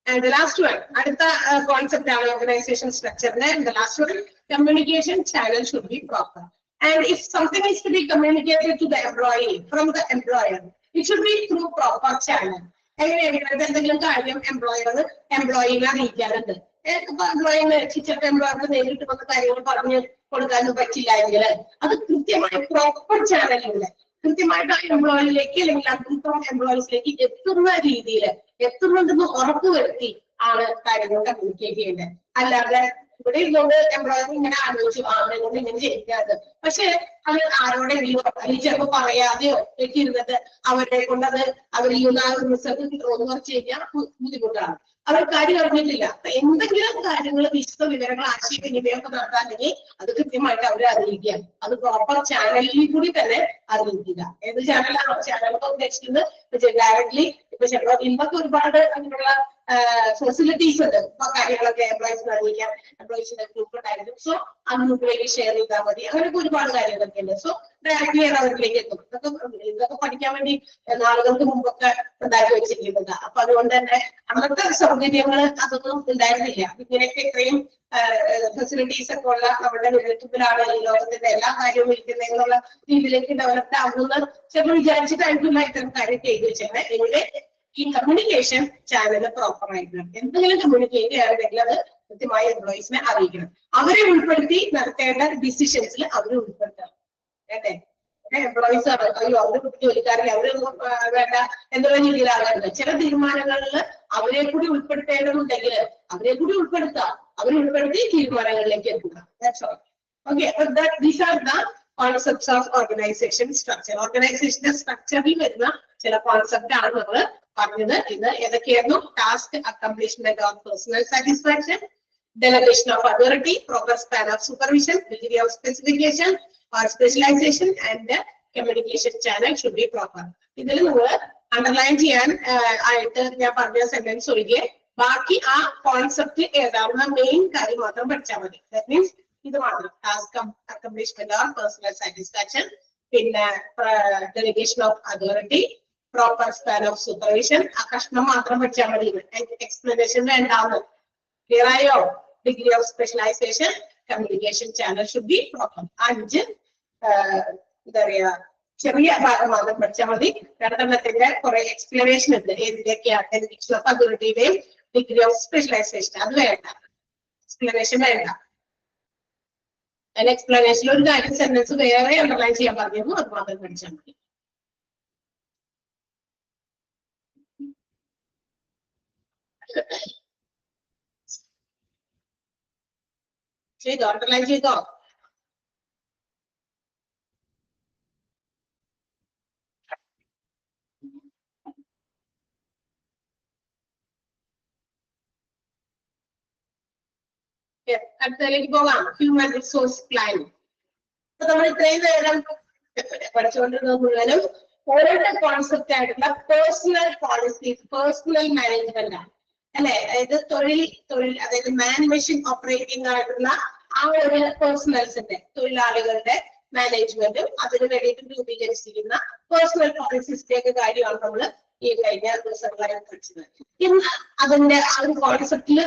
And the last one, adutha concept of organization structure. And the last one, communication channel should be proper. And if something is to be communicated to the employee from the employer, it should be through proper channel. എന്തെങ്കിലും കാര്യം എംപ്ലോയിനെ അറിയിക്കാറുണ്ട്. എംപ്ലോയിനെ ചിലപ്പോൾ എംപ്ലോയർക്ക് നേരിട്ട് വന്ന കാര്യങ്ങൾ പറഞ്ഞു കൊടുക്കാനും പറ്റില്ല എങ്കിൽ അത് കൃത്യമായി പ്രോപ്പർ ചാനലിലൂടെ കൃത്യമായിട്ട് എംപ്ലോയിലേക്ക് അല്ലെങ്കിൽ അത്തരം എംപ്ലോയീസിലേക്ക് എത്തുന്ന രീതിയിൽ എത്തുന്നുണ്ടെന്ന് ഉറപ്പുവരുത്തി ആണ് കാര്യങ്ങൾ കമ്മ്യൂണിക്കേറ്റ് ചെയ്യേണ്ടത്. അല്ലാതെ ഇവിടെ ഇരുന്നോണ്ട് എംപ്ലോയർ ഇങ്ങനെ ആലോചിച്ചു ആളെ കൊണ്ട് ഇങ്ങനെ ചെയ്യിക്കാതെ, പക്ഷെ അത് ആരോടെങ്കിലും അല്ലെങ്കിൽ ചിലപ്പോൾ പറയാതെയോ ഒക്കെ ഇരുന്നിട്ട് അവരെ കൊണ്ട് അത് അവർ റിസൾട്ട് കിട്ടുമെന്ന് പറഞ്ഞു കഴിഞ്ഞാൽ ബുദ്ധിമുട്ടാണ്. അവർ കാര്യം അറിഞ്ഞിട്ടില്ല. അപ്പൊ എന്തെങ്കിലും കാര്യങ്ങൾ വിശദ വിവരങ്ങൾ ആശയവിനിമയമൊക്കെ നടത്താനെങ്കിൽ അത് കൃത്യമായിട്ട് അവരെ അറിയിക്കുക. അത് പ്രോപ്പർ ചാനലിൽ കൂടി തന്നെ അറിയിക്കുക. ഏത് ചാനലാണോ ചാനലൊക്കെ ഉദ്ദേശിക്കുന്നത് ഡയറക്ട്ലി ഇപ്പൊ ചിലപ്പോൾ ഇന്നൊക്കെ ഒരുപാട് അങ്ങനെയുള്ള ഫെസിലിറ്റീസ് ഉണ്ട്. ഇപ്പൊ കാര്യങ്ങളൊക്കെ എംപ്ലോയീസിന് അറിയിക്കാം, എംപ്ലോയീസിന്റെ ഗ്രൂപ്പ് ഉണ്ടായിരുന്നു. സോ ആ ഗ്രൂപ്പിലേക്ക് ഷെയർ ചെയ്താൽ മതി. അങ്ങനെയൊക്കെ ഒരുപാട് കാര്യങ്ങളൊക്കെ ഉണ്ട്. സോ ഡയറക്ട്ലി അവരിലേക്ക് എത്തും. ഇതൊക്കെ പഠിക്കാൻ വേണ്ടി നാളുകൾക്ക് മുമ്പൊക്കെ ഉണ്ടാക്കി വെച്ചിരിക്കുന്നത്. അപ്പൊ അതുകൊണ്ട് തന്നെ അന്നത്തെ സൗകര്യങ്ങൾ അതൊന്നും ഉണ്ടായിരുന്നില്ല. ഇങ്ങനെയൊക്കെ ഇത്രയും ഫെസിലിറ്റീസ് ഒക്കെ ഉള്ള നമ്മുടെ വിരൽത്തുമ്പിലാണ് ഈ ലോകത്തിന്റെ എല്ലാ കാര്യവും ഇരിക്കുന്നത് എന്നുള്ള രീതിയിലേക്ക് ഡെവലപ്ഡ് ആകുന്നത് ചിലപ്പോൾ വിചാരിച്ചിട്ടായിരിക്കും ഇത്തരം കാര്യം ചെയ്തു വെച്ചത്. എവിടെ ഈ കമ്മ്യൂണിക്കേഷൻ ചാനൽ പ്രോപ്പർ ആയിരിക്കണം. എന്തെങ്കിലും കമ്മ്യൂണിക്കേറ്റ് ചെയ്യാനുണ്ടെങ്കിൽ അത് കൃത്യമായി എംപ്ലോയീസിനെ അറിയിക്കണം. അവരെ ഉൾപ്പെടുത്തി നടത്തേണ്ട ഡിസിഷൻസിൽ അവരെ ഉൾപ്പെടുത്തണം. അല്ലേ? എംപ്ലോയീസ് അയ്യോ അവരെ കുട്ടി ജോലിക്കാരില്ല അവരൊന്നും വേണ്ട എന്നുള്ള രീതിയിലാകരുത്. ചില തീരുമാനങ്ങളിൽ അവരെ കൂടി ഉൾപ്പെടുത്തേണ്ടതുണ്ടെങ്കിൽ അവരെ കൂടി ഉൾപ്പെടുത്താം. അവരെ ഉൾപ്പെടുത്തി തീരുമാനങ്ങളിലേക്ക് എത്തുക. Okay, these are the concepts of organisation structure. ഓർഗനൈസേഷന്റെ സ്ട്രക്ചറിൽ വരുന്ന ചില കോൺസെപ്റ്റ് ആണ് നമ്മൾ പറഞ്ഞത്. ഇത് ഏതൊക്കെയായിരുന്നു? Task accomplishment of personal satisfaction, delegation of authority, proper span of supervision, degree of specification or specialization, and the communication channel should be proper. ഇതിൽ നിങ്ങൾ അണ്ടർലൈൻ ചെയ്യാൻ ആയിട്ട് ഞാൻ പറഞ്ഞ സെന്റൻസ് ഒഴികെ ബാക്കി ആ കോൺസെപ്റ്റ് ഏതാവുന്ന മെയിൻ കാര്യം മാത്രം പഠിച്ചാൽ മതി. ദാറ്റ് മീൻസ് ഇത് മാത്രം, task accomplishment or personal satisfaction, പിന്നെ delegation of authority, proper span of supervision. ആ കഷ്ണം മാത്രം പഠിച്ചാൽ മതി. എക്സ്പ്ലനേഷൻ വേണ്ടാവുന്നു. ക്ലിയർ ആയോ? degree of specialization, communication channel should be proper. 5 എന്താ പറയാ ചെറിയ ഭാഗം മാത്രം പഠിച്ചാൽ മതി. രണ്ടെണ്ണത്തിന്റെ കുറെ എക്സ്പ്ലനേഷൻ ഉണ്ട്, ഏതിലേക്കാണ് അതോറിറ്റിയുടെയും ഡിഗ്രി ഓഫ് സ്പെഷ്യലൈസേഷൻ. അത് വേണ്ട, എക്സ്പ്ലനേഷൻ വേണ്ട. അതിന് എക്സ്പ്ലനേഷനിൽ ഒരു കാര്യം സെന്റൻസ് വേറെ അണ്ടർലൈൻ ചെയ്യാൻ പറഞ്ഞു, അത് മാത്രം പഠിച്ചാൽ മതി. ചെയ്തോ, അണ്ടർലൈൻ ചെയ്തോ? അടുത്തതിലേക്ക് പോകാം. Human resource planning. അപ്പൊ നമ്മൾ ഇത്രയും നേരം പഠിച്ചുകൊണ്ടിരുന്നത് മുഴുവനും ഓരോ കോൺസെപ്റ്റ് ആയിട്ടുള്ള പേഴ്സണൽ പോളിസീസ്, പേഴ്സണൽ മാനേജ്മെന്റ് ആണ് അല്ലെ. അതായത് തൊഴിൽ അതായത് മാൻ മെഷീൻ ഓപ്പറേറ്റിംഗ് ആയിട്ടുള്ള ആ ഒരു പേഴ്സണൽസിന്റെ, തൊഴിലാളികളുടെ മാനേജ്മെന്റും അതിന് വേണ്ടിയിട്ട് രൂപീകരിച്ചിരിക്കുന്ന പേഴ്സണൽ പോളിസീസിന്റെ ഒക്കെ കാര്യമാണ് നമ്മൾ ഈ കഴിഞ്ഞ ദിവസങ്ങളായി പഠിച്ചത്. ഇന്ന് അതിന്റെ ആ ഒരു കോൺസെപ്റ്റില്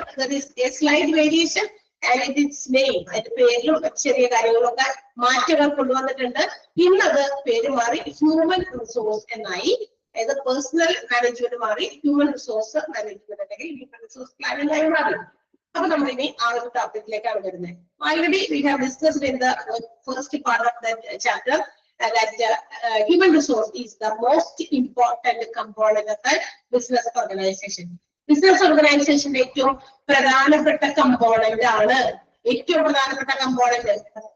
slight variation and its name, അതിന്റെ പേരിലും ചെറിയ കാര്യങ്ങളൊക്കെ മാറ്റങ്ങൾ കൊണ്ടുവന്നിട്ടുണ്ട്. ഇന്നത് പേര് മാറി ഹ്യൂമൻ റിസോഴ്സ് എന്നായി. അതായത് പേഴ്സണൽ മാനേജ്മെന്റ് മാറി ഹ്യൂമൻ റിസോഴ്സ് മാനേജ്മെന്റ് അല്ലെങ്കിൽ ഹ്യൂമൻ റിസോഴ്സ് പ്ലാനിംഗ് ആയി മാറി. അപ്പൊ നമ്മൾ ഇനി ആ ഒരു ടോപ്പിക്കിലേക്കാണ് വരുന്നത്. Already we have discussed in the first part of that chapter that human resource is the most important component of the business organization. Business organization ഏറ്റവും പ്രധാനപ്പെട്ട കമ്പോണന്റ് ആണ്. ഏറ്റവും പ്രധാനപ്പെട്ട കമ്പോണന്റ്,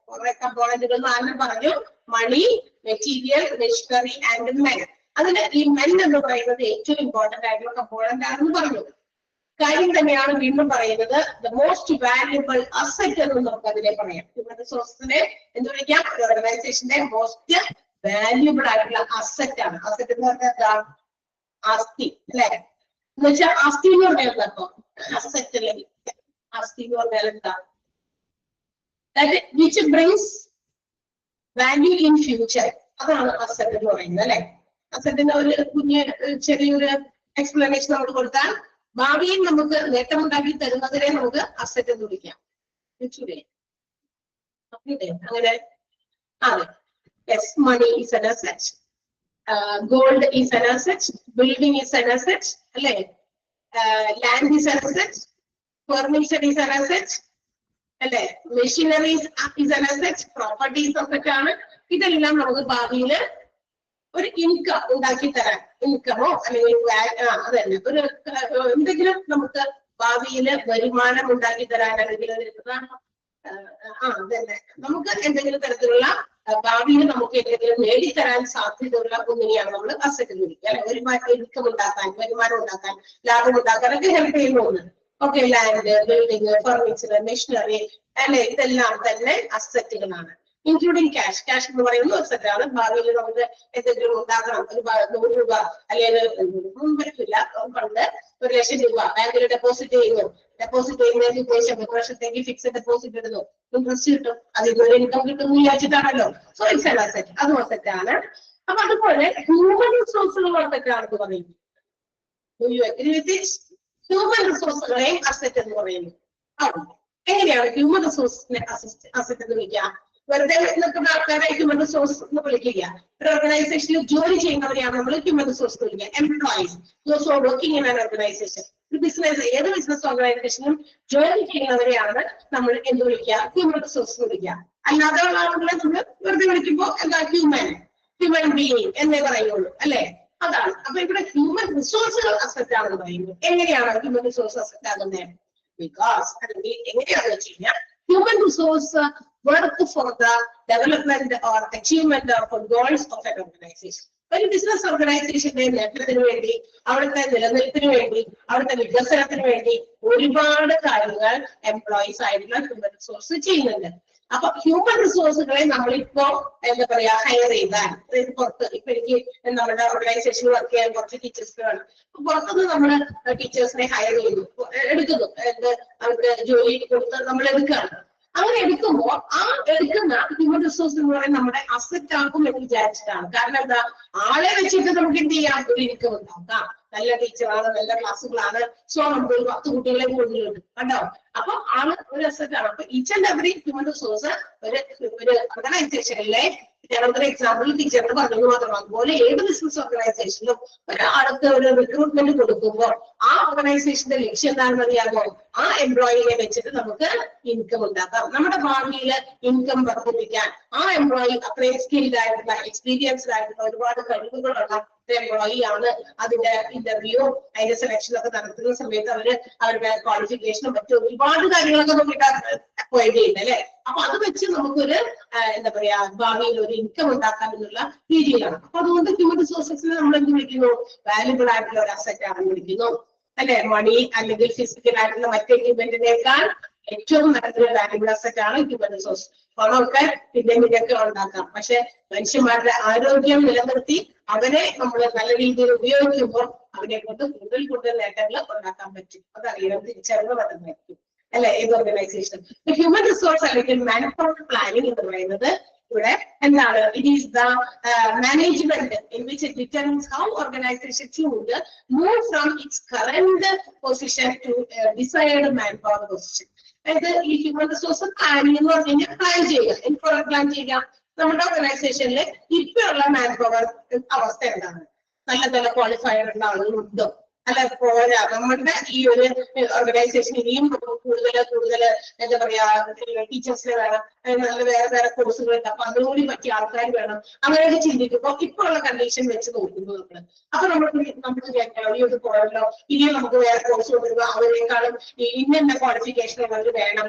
കുറെ കമ്പോണന്റുകൾ നാലും പറഞ്ഞു. മണി, മെറ്റീരിയൽ, മെഷീനറി ആൻഡ് മെൻ. അതിന് ഈ മെൻ എന്ന് പറയുന്നത് ഏറ്റവും ഇമ്പോർട്ടന്റ് ആയിട്ടുള്ള കമ്പോണന്റ് ആണെന്ന് പറഞ്ഞു. കാര്യം തന്നെയാണ് വീണ്ടും പറയുന്നത്. ദ മോസ്റ്റ് വാല്യുബിൾ അസറ്റ് എന്ന് നമുക്ക് അതിനെ പറയാം. ഹ്യൂമൻ റിസോഴ്സിനെ എന്ത് വിളിക്കാം? ഒരു ഓർഗനൈസേഷന്റെ മോസ്റ്റ് വാല്യുബിൾ ആയിട്ടുള്ള അസറ്റ് ആണ്. അസറ്റ് എന്ന് പറഞ്ഞാൽ എന്താ? ആസ്തി അല്ലെ. എന്ന് വെച്ചാൽ ആസ്തി എന്ന് പറഞ്ഞാൽ എന്താ? അപ്പൊ അസറ്റ് അല്ലെ. ആസ്തി എന്ന് പറഞ്ഞാൽ എന്താ? Which brings value in future. അതാണ് അസറ്റ് എന്ന് പറയുന്നത് അല്ലെ. അസറ്റിന്റെ ഒരു ചെറിയൊരു എക്സ്പ്ലനേഷൻ നമുക്ക് കൊടുത്താൽ ഭാവിയിൽ നമുക്ക് നേട്ടമുണ്ടാക്കി തരുന്നതിനെ നമുക്ക് അസറ്റ് എന്ന് വിളിക്കാം. അങ്ങനെ അതെ. Yes, money is an asset, gold is an asset, building is an asset അല്ലെ, land is an asset, furniture is an asset അല്ലെ, machineries is an asset, properties asset ആണ്. ഇതെല്ലാം നമുക്ക് ഭാവിയിൽ ഒരു ഇൻകം ഉണ്ടാക്കി തരാൻ, ഇൻകമോ അല്ലെങ്കിൽ അതന്നെ ഒരു എന്തെങ്കിലും നമുക്ക് ഭാവിയിൽ വരുമാനം ഉണ്ടാക്കി തരാൻ, അല്ലെങ്കിൽ അതന്നെ നമുക്ക് എന്തെങ്കിലും തരത്തിലുള്ള ഭാവിയിൽ നമുക്ക് എന്തെങ്കിലും നേടിത്തരാൻ സാധ്യതയുള്ള ഒന്നിനെയാണ് നമ്മൾ അസറ്റ് എന്ന് വിളിക്കുക അല്ലെ. ഒരു ഇൻകം ഉണ്ടാക്കാൻ, വരുമാനം ഉണ്ടാക്കാൻ, ലാഭം ഉണ്ടാക്കാനൊക്കെ ഹെൽപ്പ് ചെയ്യുന്ന ഒന്ന്. Okay, land, building, furniture, machinery അല്ലെ, ഇതെല്ലാം തന്നെ അസറ്റുകളാണ്. Including cash. ക്യാഷ് എന്ന് പറയുന്നത് അസറ്റ് ആണ്. ഭാവിയിൽ നമുക്ക് എന്തെങ്കിലും ഉണ്ടാക്കണം, ഒരു 100 രൂപ അല്ലെങ്കിൽ പറ്റില്ല, പണ്ട് 1,00,000 രൂപ ബാങ്കിൽ ഡെപ്പോസിറ്റ് ചെയ്യുന്നു. ഡെപ്പോസിറ്റ് ചെയ്യുന്നതിന് ഉദ്ദേശം 1 വർഷത്തേക്ക് ഫിക്സഡ് ഡെപ്പോസിറ്റ് ഇടുന്നു, ഇൻട്രസ്റ്റ് കിട്ടും, അതിൽ ഒരു ഇൻകം കിട്ടും വിചാരിച്ചിട്ടാണല്ലോ. സോ ഇറ്റ്സ് ആൻ അസറ്റ്, അതും അസറ്റ് ആണ്. അപ്പൊ അതുപോലെ ഹ്യൂമൻ റിസോഴ്സുകൾ അസറ്റ് ആണെന്ന് പറയുന്നു. ഹ്യൂമൻ റിസോഴ്സുകളെയും അസറ്റ് എന്ന് പറയുന്നു. എങ്ങനെയാണ് ഹ്യൂമൻ റിസോഴ്സിനെ അസറ്റ് എന്ന് വിളിക്കുക? വെറുതെ നിൽക്കുന്ന ആൾക്കാരെ ഹ്യൂമൻ റിസോഴ്സ് എന്ന് വിളിക്കുക. ഒരു ഓർഗനൈസേഷനിൽ ജോലി ചെയ്യുന്നവരെയാണ് നമ്മൾ ഹ്യൂമൻ റിസോഴ്സ് എന്ന് വിളിക്കുക. Employees, those who are working in an organisation. ഒരു ബിസിനസ്, ഏത് ബിസിനസ് ഓർഗനൈസേഷനും ജോലി ചെയ്യുന്നവരെയാണ് നമ്മൾ എന്ത് വിളിക്കുക? ഹ്യൂമൻ റിസോഴ്സ് എന്ന് വിളിക്കുക. അല്ലാതെ ഉള്ള ആളുകളെ നമ്മൾ വെറുതെ വിളിക്കുമ്പോൾ എന്താ? ഹ്യൂമൻ ബീയിങ് എന്നേ പറയുള്ളൂ അല്ലെ. അതാണ്. അപ്പൊ ഇവിടെ ഹ്യൂമൻ റിസോഴ്സുകൾ അസറ്റ് ആണെന്ന് പറയുന്നത്. എങ്ങനെയാണ് ഹ്യൂമൻ റിസോഴ്സ് അസറ്റ് ആകുന്നത്? ബിക്കോസ് അല്ലെങ്കിൽ എങ്ങനെയാണെന്ന് വെച്ച് കഴിഞ്ഞാൽ human resource work for the development or achievement of goals of an organization. ഒരു ബിസിനസ് ഓർഗനൈസേഷന്റെ നേട്ടത്തിന് വേണ്ടി, അവിടുത്തെ നിലനിൽപ്പിന് വേണ്ടി, അവിടുത്തെ വികസനത്തിന് വേണ്ടി ഒരുപാട് കാര്യങ്ങൾ എംപ്ലോയീസ് ആയിട്ടുള്ള ഹ്യൂമൻ റിസോഴ്സ് ചെയ്യുന്നുണ്ട്. അപ്പൊ ഹ്യൂമൻ റിസോഴ്സുകളെ നമ്മളിപ്പോ എന്താ പറയാ ഹയർ ചെയ്താൽ, അതായത് പുറത്ത് ഇപ്പൊ എനിക്ക് നമ്മുടെ ഓർഗനൈസേഷനിൽ വർക്ക് ചെയ്യാൻ കുറച്ച് ടീച്ചേഴ്സ് വേണം. പുറത്തുനിന്ന് നമ്മൾ ടീച്ചേഴ്സിനെ ഹയർ ചെയ്തു എടുക്കുന്നു, അവർക്ക് ജോലി കൊടുത്ത് നമ്മൾ എടുക്കുകയാണ്. അങ്ങനെ എടുക്കുമ്പോൾ ആ എടുക്കുന്ന ഹ്യൂമൻ റിസോഴ്സ് എന്ന് പറയുന്നത് നമ്മുടെ അസറ്റ് ആക്കും എന്ന് വിചാരിച്ചിട്ടാണ്. കാരണം എന്താ, ആളെ വെച്ചിട്ട് നമുക്ക് എന്ത് ചെയ്യാം, ഒരു ഇൻകം ഉണ്ടാക്കാം. നല്ല ടീച്ചറാണ്, നല്ല ക്ലാസ്സുകളാണ്, സോ നമുക്ക് ഒരു 10 കുട്ടികളെ കൊണ്ടുവരും കണ്ടോ. അപ്പൊ ആള് ഒരു അസറ്റ് ആണ്. അപ്പൊ each and every human resource ഒരു ഓർഗനൈസേഷനിലെ, ഞാനൊരു എക്സാമ്പിൾ ടീച്ചറിന് പറഞ്ഞു മാത്രം. അതുപോലെ ഏത് ബിസിനസ് ഓർഗനൈസേഷനിലും ഒരാൾക്ക് ഒരു റിക്രൂട്ട്മെന്റ് കൊടുക്കുമ്പോൾ ആ ഓർഗനൈസേഷന്റെ ലക്ഷ്യം എന്താണെന്ന് അറിയാമോ, ആ എംപ്ലോയിയെ വെച്ചിട്ട് നമുക്ക് ഇൻകം ഉണ്ടാക്കാം. നമ്മുടെ ഭാവിയിൽ ഇൻകം വർദ്ധിപ്പിക്കാൻ ആ എംപ്ലോയി അത്രയും സ്കിൽഡ് ആയിട്ടുള്ള, എക്സ്പീരിയൻസ്ഡ് ആയിട്ടുള്ള, ഒരുപാട് കഴിവുകളുള്ള എംപ്ലോയി ആണ്. അതിന്റെ ഇന്റർവ്യൂ, അതിന്റെ സെലക്ഷൻ ഒക്കെ നടത്തുന്ന സമയത്ത് അവരുടെ ക്വാളിഫിക്കേഷനും മറ്റും ഒരുപാട് കാര്യങ്ങളൊക്കെ നോക്കിയിട്ട് അപ്പോയിന്റ് ചെയ്യുന്നത് അല്ലെ. അപ്പൊ അത് വെച്ച് നമുക്കൊരു എന്താ പറയാ, ഭാവിയിൽ ഒരു ഇൻകം ഉണ്ടാക്കാം എന്നുള്ള രീതിയിലാണ്. അപ്പൊ അതുകൊണ്ട് ഹ്യൂമൻ റിസോഴ്സസിനെ നമ്മൾ എന്ത് വിളിക്കുന്നു, വാല്യുബിൾ ആയിട്ടുള്ള ഒരു അസറ്റ് ആണെന്ന് വിളിക്കുന്നു അല്ലെ. മണി അല്ലെങ്കിൽ ഫിസിക്കൽ ആയിട്ടുള്ള മറ്റേ എക്യുപ്മെന്റിനേക്കാൾ ഏറ്റവും നല്ലൊരു വാല്യുബിൾ അസറ്റ് ആണ് ഹ്യൂമൻ റിസോഴ്സ്. പണമൊക്കെ പിന്നെയൊക്കെ ഉണ്ടാക്കാം, പക്ഷെ മനുഷ്യന്മാരുടെ ആരോഗ്യം നിലനിർത്തി അവരെ നമ്മൾ നല്ല രീതിയിൽ ഉപയോഗിക്കുമ്പോൾ അവരെ കൊണ്ട് കൂടുതൽ നേട്ടങ്ങൾ ഉണ്ടാക്കാൻ പറ്റും. അതറിയണം, തിരിച്ചറിവ് പറ്റുന്നതായിരിക്കും അല്ലെ ഏത് ഓർഗനൈസേഷൻ. ഹ്യൂമൻ റിസോഴ്സ് അല്ലെങ്കിൽ മാൻ പവർ പ്ലാനിങ് എന്ന് പറയുന്നത് ഇവിടെ എന്താണ്, it is the management in which it determines how organisation should move from its current position to desired manpower position. അതായത് ഈ ഹ്യൂമൻ റിസോഴ്സ് പ്ലാനിങ് എന്ന് പറഞ്ഞു കഴിഞ്ഞാൽ പ്ലാൻ ചെയ്യുക, എനിക്ക് പ്ലാൻ ചെയ്യാം നമ്മുടെ ഓർഗനൈസേഷനിൽ ഇപ്പോഴുള്ള മാൻ പവർ അവസ്ഥ എന്താണ്, നല്ല ക്വാളിഫൈഡ് ഉള്ള ആളുകളുണ്ടോ, അല്ല പോരാ, നമ്മുടെ ഈ ഒരു ഓർഗനൈസേഷൻ ഇനിയും കൂടുതൽ എന്താ പറയാ, ടീച്ചേഴ്സിനെ വേണം, നല്ല വേറെ കോഴ്സുകൾ ഉണ്ട്, അപ്പൊ അതിനുകൂടി പറ്റിയ ആൾക്കാർ വേണം. അങ്ങനെയൊക്കെ ചിന്തിക്കുമ്പോൾ ഇപ്പൊ ഉള്ള കണ്ടീഷൻ വെച്ച് നോക്കുമ്പോൾ അപ്പൊ നമുക്ക് വിചാരിക്കണം ഈ ഒരു പോയല്ലോ, ഇനിയും നമുക്ക് വേറെ കോഴ്സ് കൊടുക്കുക, അവരെക്കാളും ഇന്ന ക്വാളിഫിക്കേഷൻ ഉള്ളവർ വേണം.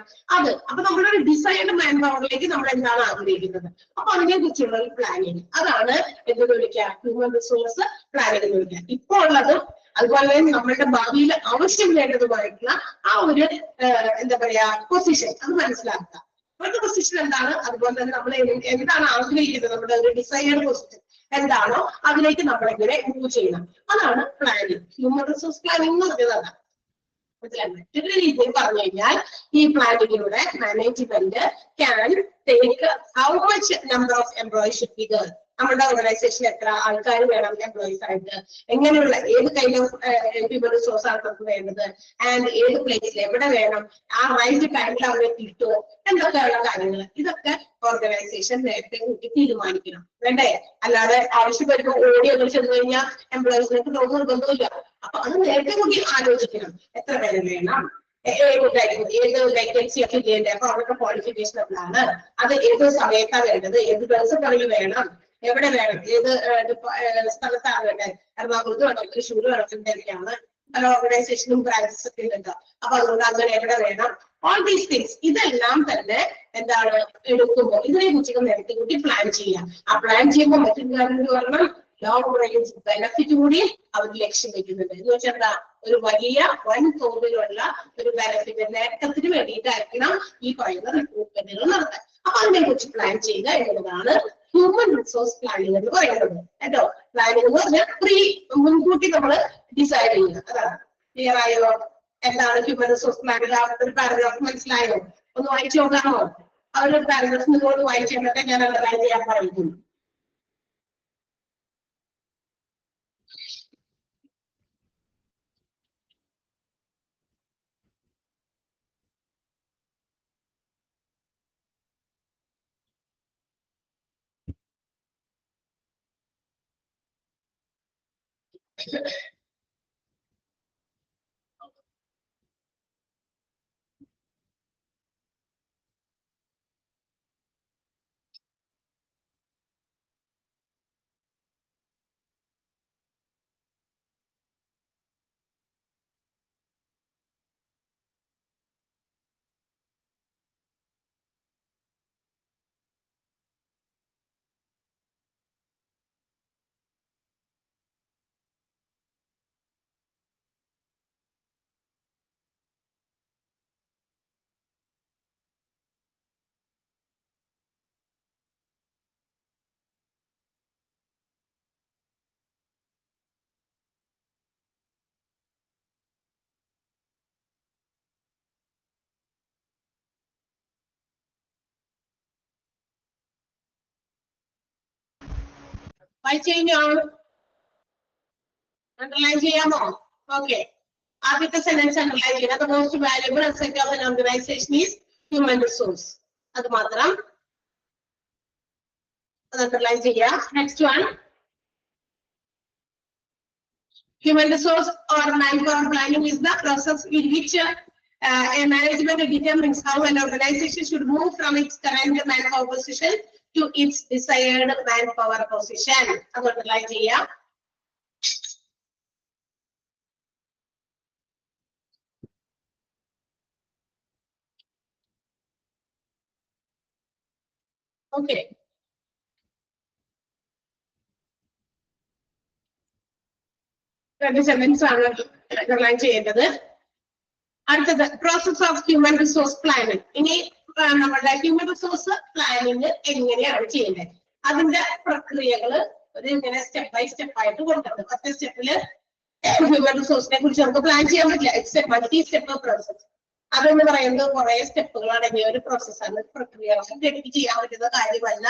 അപ്പൊ നമ്മളൊരു ഡിസൈൻഡ് മാൻ പവറിലേക്ക് നമ്മൾ എന്താണ് ആഗ്രഹിക്കുന്നത്, അപ്പൊ അതിനെ കുറിച്ചുള്ള ഒരു പ്ലാനിങ്, അതാണ് എന്ത് വിളിക്കുക, ഹ്യൂമൻ റിസോഴ്സ് പ്ലാനിങ് എന്ന് വിളിക്കുക. ഇപ്പൊ ഉള്ളതും അതുപോലെ തന്നെ നമ്മളുടെ ഭാവിയിൽ ആവശ്യം വേണ്ടതുമായിട്ടുള്ള ആ ഒരു എന്താ പറയാ പൊസിഷൻ, അത് മനസ്സിലാക്കുക. ഇപ്പോഴത്തെ പൊസിഷൻ എന്താണ്, അതുപോലെ തന്നെ നമ്മൾ എന്താണ് ആഗ്രഹിക്കുന്നത്, നമ്മുടെ ഒരു ഡിസൈർഡ് പൊസിഷൻ എന്താണോ അതിലേക്ക് നമ്മളെങ്ങനെ മൂവ് ചെയ്യണം, അതാണ് പ്ലാനിങ്. ഹ്യൂമൻ റിസോഴ്സ് പ്ലാനിങ് എന്ന് പറഞ്ഞതാണ്. മറ്റൊരു രീതിയിൽ പറഞ്ഞു കഴിഞ്ഞാൽ ഈ പ്ലാനിങ്ങിലൂടെ management can take how much number of employees should be there, നമ്മുടെ ഓർഗനൈസേഷനിൽ എത്ര ആൾക്കാർ വേണം എംപ്ലോയീസ് ആയിട്ട്, എങ്ങനെയുള്ള ഏത് കൈൻഡ് ഓഫ് ഹ്യൂമൻ റിസോഴ്സ് ആണ് നമുക്ക് വേണ്ടത്, ആൻഡ് ഏത് പ്ലേസിൽ എവിടെ വേണം, ആ റൈറ്റ് ടൈമിൽ അവരെ കിട്ടുമോ എന്തൊക്കെയുള്ള കാര്യങ്ങൾ, ഇതൊക്കെ ഓർഗനൈസേഷൻ നേരത്തെ കൂട്ടി തീരുമാനിക്കണം വേണ്ടേ. അല്ലാതെ ആവശ്യം വരുമ്പോൾ ഓടി അങ്ങനെ ചെന്ന് കഴിഞ്ഞാൽ എംപ്ലോയീസിനൊക്കെ നിർബന്ധമില്ല. അപ്പൊ അത് നേരത്തെ കൂടി ആലോചിക്കണം, എത്ര പേര് വേണം, ഏത് വേക്കൻസി ഒക്കെ ചെയ്യേണ്ടത്, അപ്പൊ അവരുടെ ക്വാളിഫിക്കേഷൻ എന്താണ്, അത് ഏത് സമയത്താണ് വേണ്ടത്, ഏത് ദിവസങ്ങളിൽ വേണം, എവിടെ വേണം, ഏത് സ്ഥലത്താണ് വേണ്ടത്, എറണാകുളത്ത് വേണം, തൃശ്ശൂർ വേണം, എന്തൊക്കെയാണ് പല ഓർഗനൈസേഷനും ബ്രാഞ്ചസ് ഒക്കെ ഉണ്ട്. അപ്പൊ അതുകൊണ്ട് അങ്ങനെ എവിടെ വേണം, ഓൾ ദീസ് തിങ്സ് ഇതെല്ലാം തന്നെ എന്താണ് എടുക്കുമ്പോൾ ഇതിനെ കുറിച്ചൊക്കെ നേരത്തെ കൂട്ടി പ്ലാൻ ചെയ്യാം. ആ പ്ലാൻ ചെയ്യുമ്പോൾ മറ്റൊരു കാര്യം എന്ന് പറഞ്ഞാൽ ലോങ് റേഞ്ച് ബെനഫിറ്റ് കൂടി അവർ ലക്ഷ്യം വെക്കുന്നുണ്ട്. എന്ന് വെച്ചാൽ എന്താ, ഒരു വലിയ തോതിലുള്ള ഒരു ബെനഫിറ്റ് നേട്ടത്തിന് വേണ്ടിയിട്ടായിരിക്കണം ഈ പറയുന്ന റിക്രൂട്ട്മെന്റുകൾ നടത്താൻ. അപ്പൊ അതിനെ കുറിച്ച് പ്ലാൻ ചെയ്യുക എന്നുള്ളതാണ് ഹ്യൂമൻ റിസോഴ്സ് പ്ലാനിങ് എന്ന് പറയുന്നത് കേട്ടോ. പ്ലാനിങ് എന്ന് പറഞ്ഞാൽ മുൻകൂട്ടി നമ്മൾ ഡിസൈഡ് ചെയ്യുക, അതാണ്. ക്ലിയർ ആയോ? എന്താണ് ഹ്യൂമൻ റിസോഴ്സ് പ്ലാനിങ്? ഒരു പാരഗ്രാഫ് മനസ്സിലായോ? ഒന്ന് വായിച്ചു നോക്കാമോ? അവരൊരു പാരഗ്രാഫ് നിങ്ങളോട് വായിച്ചു തന്നിട്ട് ഞാൻ അത് പ്ലാൻ ചെയ്യാൻ പറയുന്നു. വായിച്ചു കഴിഞ്ഞോ? അണ്ടർലൈൻ ചെയ്യാമോ? ഓക്കെ. ആദ്യത്തെ സെന്റൻസ് അണ്ടർലൈൻ ചെയ്യുക. The most valuable asset of an organization is human resource. അത് മാത്രം അത് അണ്ടർലൈൻ ചെയ്യുക. Next one, human resource or manpower planning is the process in which a management determines how an organization should move from its current manpower position to its desired manpower position. അത് അണ്ടർലൈൻ ചെയ്യുക. ഓക്കെ. രണ്ട് സെന്റൻസ് ആണ് അണ്ടർലൈൻ ചെയ്യേണ്ടത്. അടുത്തത് process of human resource planning. ഇനി നമ്മുടെ ഹ്യൂമൻ റിസോഴ്സ് പ്ലാനിങ് എങ്ങനെയാണ് ചെയ്യേണ്ടത്, അതിന്റെ പ്രക്രിയകൾ ഒരു ഇങ്ങനെ സ്റ്റെപ്പ് ബൈ സ്റ്റെപ്പ് ആയിട്ട് കൊടുക്കുന്നത്. ഫസ്റ്റ് സ്റ്റെപ്പില് ഹ്യൂമൻ റിസോഴ്സിനെ കുറിച്ച് നമുക്ക് പ്ലാൻ ചെയ്യാൻ പറ്റില്ല. It's A multi step process. അതെന്ന് പറയുന്നത് കുറെ സ്റ്റെപ്പുകൾ അടങ്ങിയ ഒരു പ്രോസസ്സാണ്. പ്രക്രിയകൾക്ക് ചെയ്യാൻ പറ്റുന്ന കാര്യമല്ല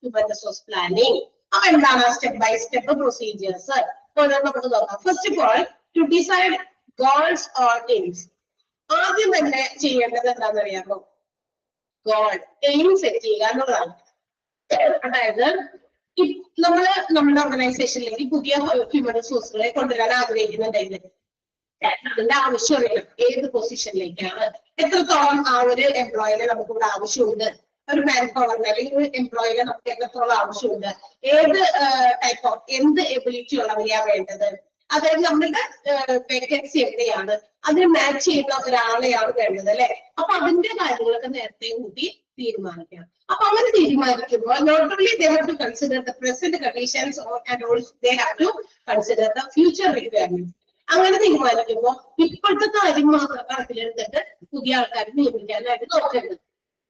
ഹ്യൂമൻ റിസോഴ്സ് പ്ലാനിങ്. അപ്പൊ എന്താണ് സ്റ്റെപ്പ് ബൈ സ്റ്റെപ്പ് പ്രൊസീജിയേഴ്സ് നമുക്ക് നോക്കാം. First of all, to decide goals or aims. ആദ്യം തന്നെ ചെയ്യേണ്ടത് എന്താണെന്ന് അറിയാമോ? ഗോൾ, എയിം സെറ്റ് ചെയ്യുക എന്നുള്ളതാണ്. അതായത് നമ്മുടെ ഓർഗനൈസേഷനിലേക്ക് പുതിയ ഹ്യൂമൻ റിസോഴ്സുകളെ കൊണ്ടുവരാൻ ആഗ്രഹിക്കുന്നുണ്ടെങ്കിൽ അതിന്റെ ആവശ്യം അറിയണം. ഏത് പൊസിഷനിലേക്കാണ്, എത്രത്തോളം ആ ഒരു എംപ്ലോയിനെ നമുക്ക് ഇവിടെ ആവശ്യമുണ്ട്, ഒരു മാൻ പവറിന് അല്ലെങ്കിൽ ഒരു എംപ്ലോയിനെ നമുക്ക് എത്രത്തോളം ആവശ്യമുണ്ട്, ഏത് ടൈപ്പ് ഓഫ് എന്ത് എബിലിറ്റി ഉള്ളവരെയാ വേണ്ടത്, അതായത് നമ്മളുടെ വേക്കൻസി എവിടെയാണ്, അതിന് മാച്ച് ചെയ്യുന്ന ഒരാളെയാണ് വേണ്ടത് അല്ലെ. അപ്പൊ അതിന്റെ കാര്യങ്ങളൊക്കെ നേരത്തെ കൂട്ടി തീരുമാനിക്കണം. അപ്പൊ അങ്ങനെ തീരുമാനിക്കുമ്പോൾ not only they have to consider the present conditions and also they have to consider the future requirements. അങ്ങനെ തീരുമാനിക്കുമ്പോൾ ഇപ്പോഴത്തെ കാര്യം മാത്രം കണക്കിലെടുത്തിട്ട് പുതിയ ആൾക്കാരെ നിയമിക്കാനായിട്ട് നോക്കരുത്.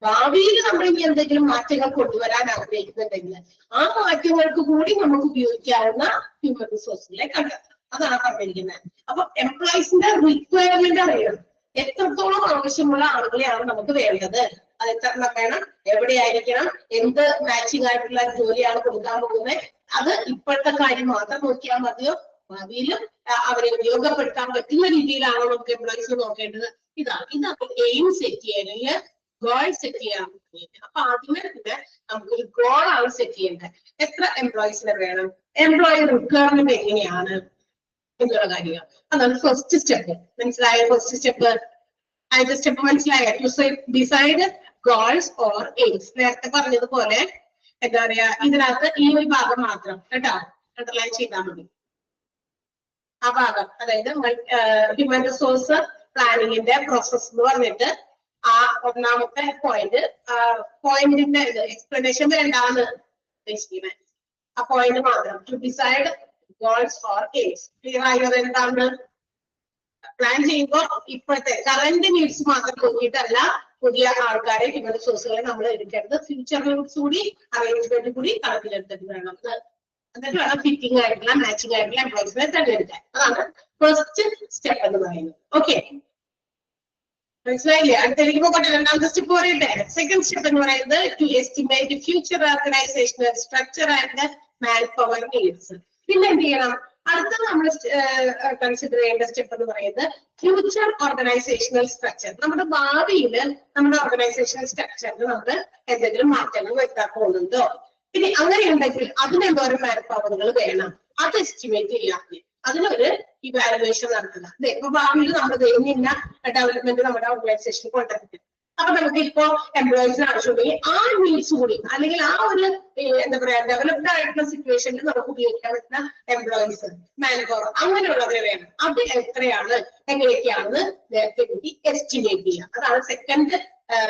ഭാവിയിൽ നമ്മൾ ഇനി എന്തെങ്കിലും മാറ്റങ്ങൾ കൊണ്ടുവരാൻ ആഗ്രഹിക്കുന്നുണ്ടെങ്കിൽ ആ മാറ്റങ്ങൾക്ക് കൂടി നമുക്ക് ഉപയോഗിക്കാവുന്ന ഹ്യൂമൻ റിസോഴ്സുകളെ കണ്ടെത്തണം. അതാണ് പറഞ്ഞിരിക്കുന്നത്. അപ്പൊ എംപ്ലോയീസിന്റെ റിക്വയർമെന്റ് അറിയണം. എത്രത്തോളം ആവശ്യമുള്ള ആളുകളെയാണ് നമുക്ക് വേണ്ടത്, അത് എത്ര വേണം, എവിടെയായിരിക്കണം, എന്ത് മാച്ചിങ് ആയിട്ടുള്ള ജോലിയാണ് കൊടുക്കാൻ പോകുന്നത്, അത് ഇപ്പോഴത്തെ കാര്യം മാത്രം നോക്കിയാൽ മതിയോ, ഭാവിയിലും അവരെ ഉപയോഗപ്പെടുത്താൻ പറ്റുന്ന രീതിയിലാണോ നമുക്ക് എംപ്ലോയീസ് നോക്കേണ്ടത്. ഇതാണ് എയിം സെറ്റ് ചെയ്യണമെങ്കിൽ ഗോൾ സെറ്റ് ചെയ്യാൻ പറ്റുന്നത്. അപ്പൊ ആദ്യമേ തന്നെ നമുക്കൊരു ഗോൾ ആണ് സെറ്റ് ചെയ്യേണ്ടത്. എത്ര എംപ്ലോയീസിനെ വേണം, എംപ്ലോയി റിക്വയർമെന്റ് എങ്ങനെയാണ് എന്നുള്ള കാര്യമാണ്. അതാണ് ഫസ്റ്റ് സ്റ്റെപ്പ്. മനസ്സിലായ? ഫസ്റ്റ് സ്റ്റെപ്പ് ആദ്യത്തെ സ്റ്റെപ്പ് മനസ്സിലായ? To decide goals or aims. നേരത്തെ പറഞ്ഞതുപോലെ എന്താ പറയാ, ഇതിനകത്ത് ഈ ഒരു ഭാഗം മാത്രം കേട്ടോ അണ്ടർലൈൻ ചെയ്താൽ മതി. ആ ഭാഗം, അതായത് ഹ്യൂമൻ റിസോഴ്സ് പ്ലാനിങ്ങിന്റെ പ്രോസസ് എന്ന് പറഞ്ഞിട്ട് ആ ഒന്നാമത്തെ പോയിന്റിന്റെ എക്സ്പ്ലനേഷൻ വേണ്ടാന്ന് ഉദ്ദേശിക്കുന്നത്. ആ പോയിന്റ് മാത്രം. To decide goals or aims. Clear ആയത്? എന്താണ് പ്ലാൻ ചെയ്യുമ്പോൾ ഇപ്പോഴത്തെ കറന്റ് നീഡ്സ് മാത്രം നോക്കിയിട്ടല്ല പുതിയ ആൾക്കാരെ ഹ്യൂമൻ റിസോഴ്സുകളെ നമ്മൾ എടുക്കേണ്ടത്. ഫ്യൂച്ചർ നീഡ്സ് കൂടി അറേഞ്ച്മെന്റ് കൂടി കണക്കിലെടുത്തിട്ട് വേണം. എന്നിട്ട് വേണം ഫിറ്റിംഗ് ആയിട്ടുള്ള മാച്ചിങ് ആയിട്ടുള്ള എംപ്ലോയീസിനെ തെരഞ്ഞെടുക്കാൻ. അതാണ് ഫസ്റ്റ് സ്റ്റെപ്പ് എന്ന് പറയുന്നത്. ഓക്കെ, മനസ്സിലായില്ലേ? അടുത്തേക്ക് പോകട്ടെ. രണ്ടാമത്തെ സ്റ്റെപ്പ് പറയട്ടെ. സെക്കൻഡ് സ്റ്റെപ്പ് എന്ന് പറയുന്നത് to estimate future organisational structure and manpower needs. പിന്നെ എന്ത് ചെയ്യണം? അടുത്ത നമ്മൾ കൺസിഡർ ചെയ്യേണ്ട സ്റ്റെപ്പ് എന്ന് പറയുന്നത് ഫ്യൂച്ചർ ഓർഗനൈസേഷണൽ സ്ട്രക്ചർ. നമ്മുടെ ഭാവിയിൽ നമ്മുടെ ഓർഗനൈസേഷണൽ സ്ട്രക്ചറിൽ നമ്മൾ എന്തെങ്കിലും മാറ്റങ്ങൾ വരുത്താൻ പോകുന്നുണ്ടോ, ഇനി അങ്ങനെ ഉണ്ടെങ്കിൽ അതിന് എന്തോരം മാൻ പവറുകൾ വേണം, അത് എസ്റ്റിമേറ്റ് ചെയ്യാം. അതിനൊരു ഇവാലുവേഷൻ നടത്തുക. ഇപ്പൊ ഭാവിയിൽ നമ്മൾ ഇന്ന ഡെവലപ്മെന്റ് നമ്മുടെ ഓർഗനൈസേഷനിൽ കൊണ്ടുവരുന്നത്. അപ്പൊ നമുക്ക് ഇപ്പോ എംപ്ലോയീസിന് ആവശ്യമുണ്ടെങ്കിൽ ആ നീഡ്സ് കൂടി, അല്ലെങ്കിൽ ആ ഒരു എന്താ പറയാ ഡെവലപ്ഡ് ആയിട്ടുള്ള സിറ്റുവേഷനിൽ നമുക്ക് ഉപയോഗിക്കാൻ പറ്റുന്ന എംപ്ലോയീസ്, മാൻ പവർ അങ്ങനെയുള്ളവരെ വേണം. അത് എത്രയാണ്, എങ്ങനെയൊക്കെയാണെന്ന് നേരത്തെ കൂടി എസ്റ്റിമേറ്റ് ചെയ്യുക. അതാണ് സെക്കൻഡ്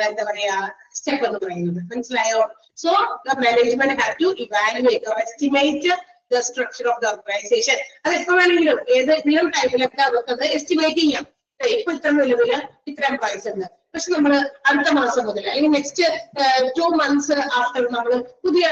എന്താ പറയാ സ്റ്റെപ്പ് എന്ന് പറയുന്നത്. മനസ്സിലായോ? So the management have to evaluate or estimate the structure of the organization. അത് എപ്പോ വേണമെങ്കിലും ഏതെങ്കിലും ടൈമിലൊക്കെ നമുക്കത് എസ്റ്റിമേറ്റ് ചെയ്യാം. ഇപ്പൊ ഇത്ര നിലവില് ഇത്ര എംപ്ലോയീസ് ഉണ്ട്, പക്ഷെ നമ്മൾ അടുത്ത മാസം മുതൽ അല്ലെങ്കിൽ നെക്സ്റ്റ് 2 months ആഫ്റ്റർ നമ്മൾ പുതിയ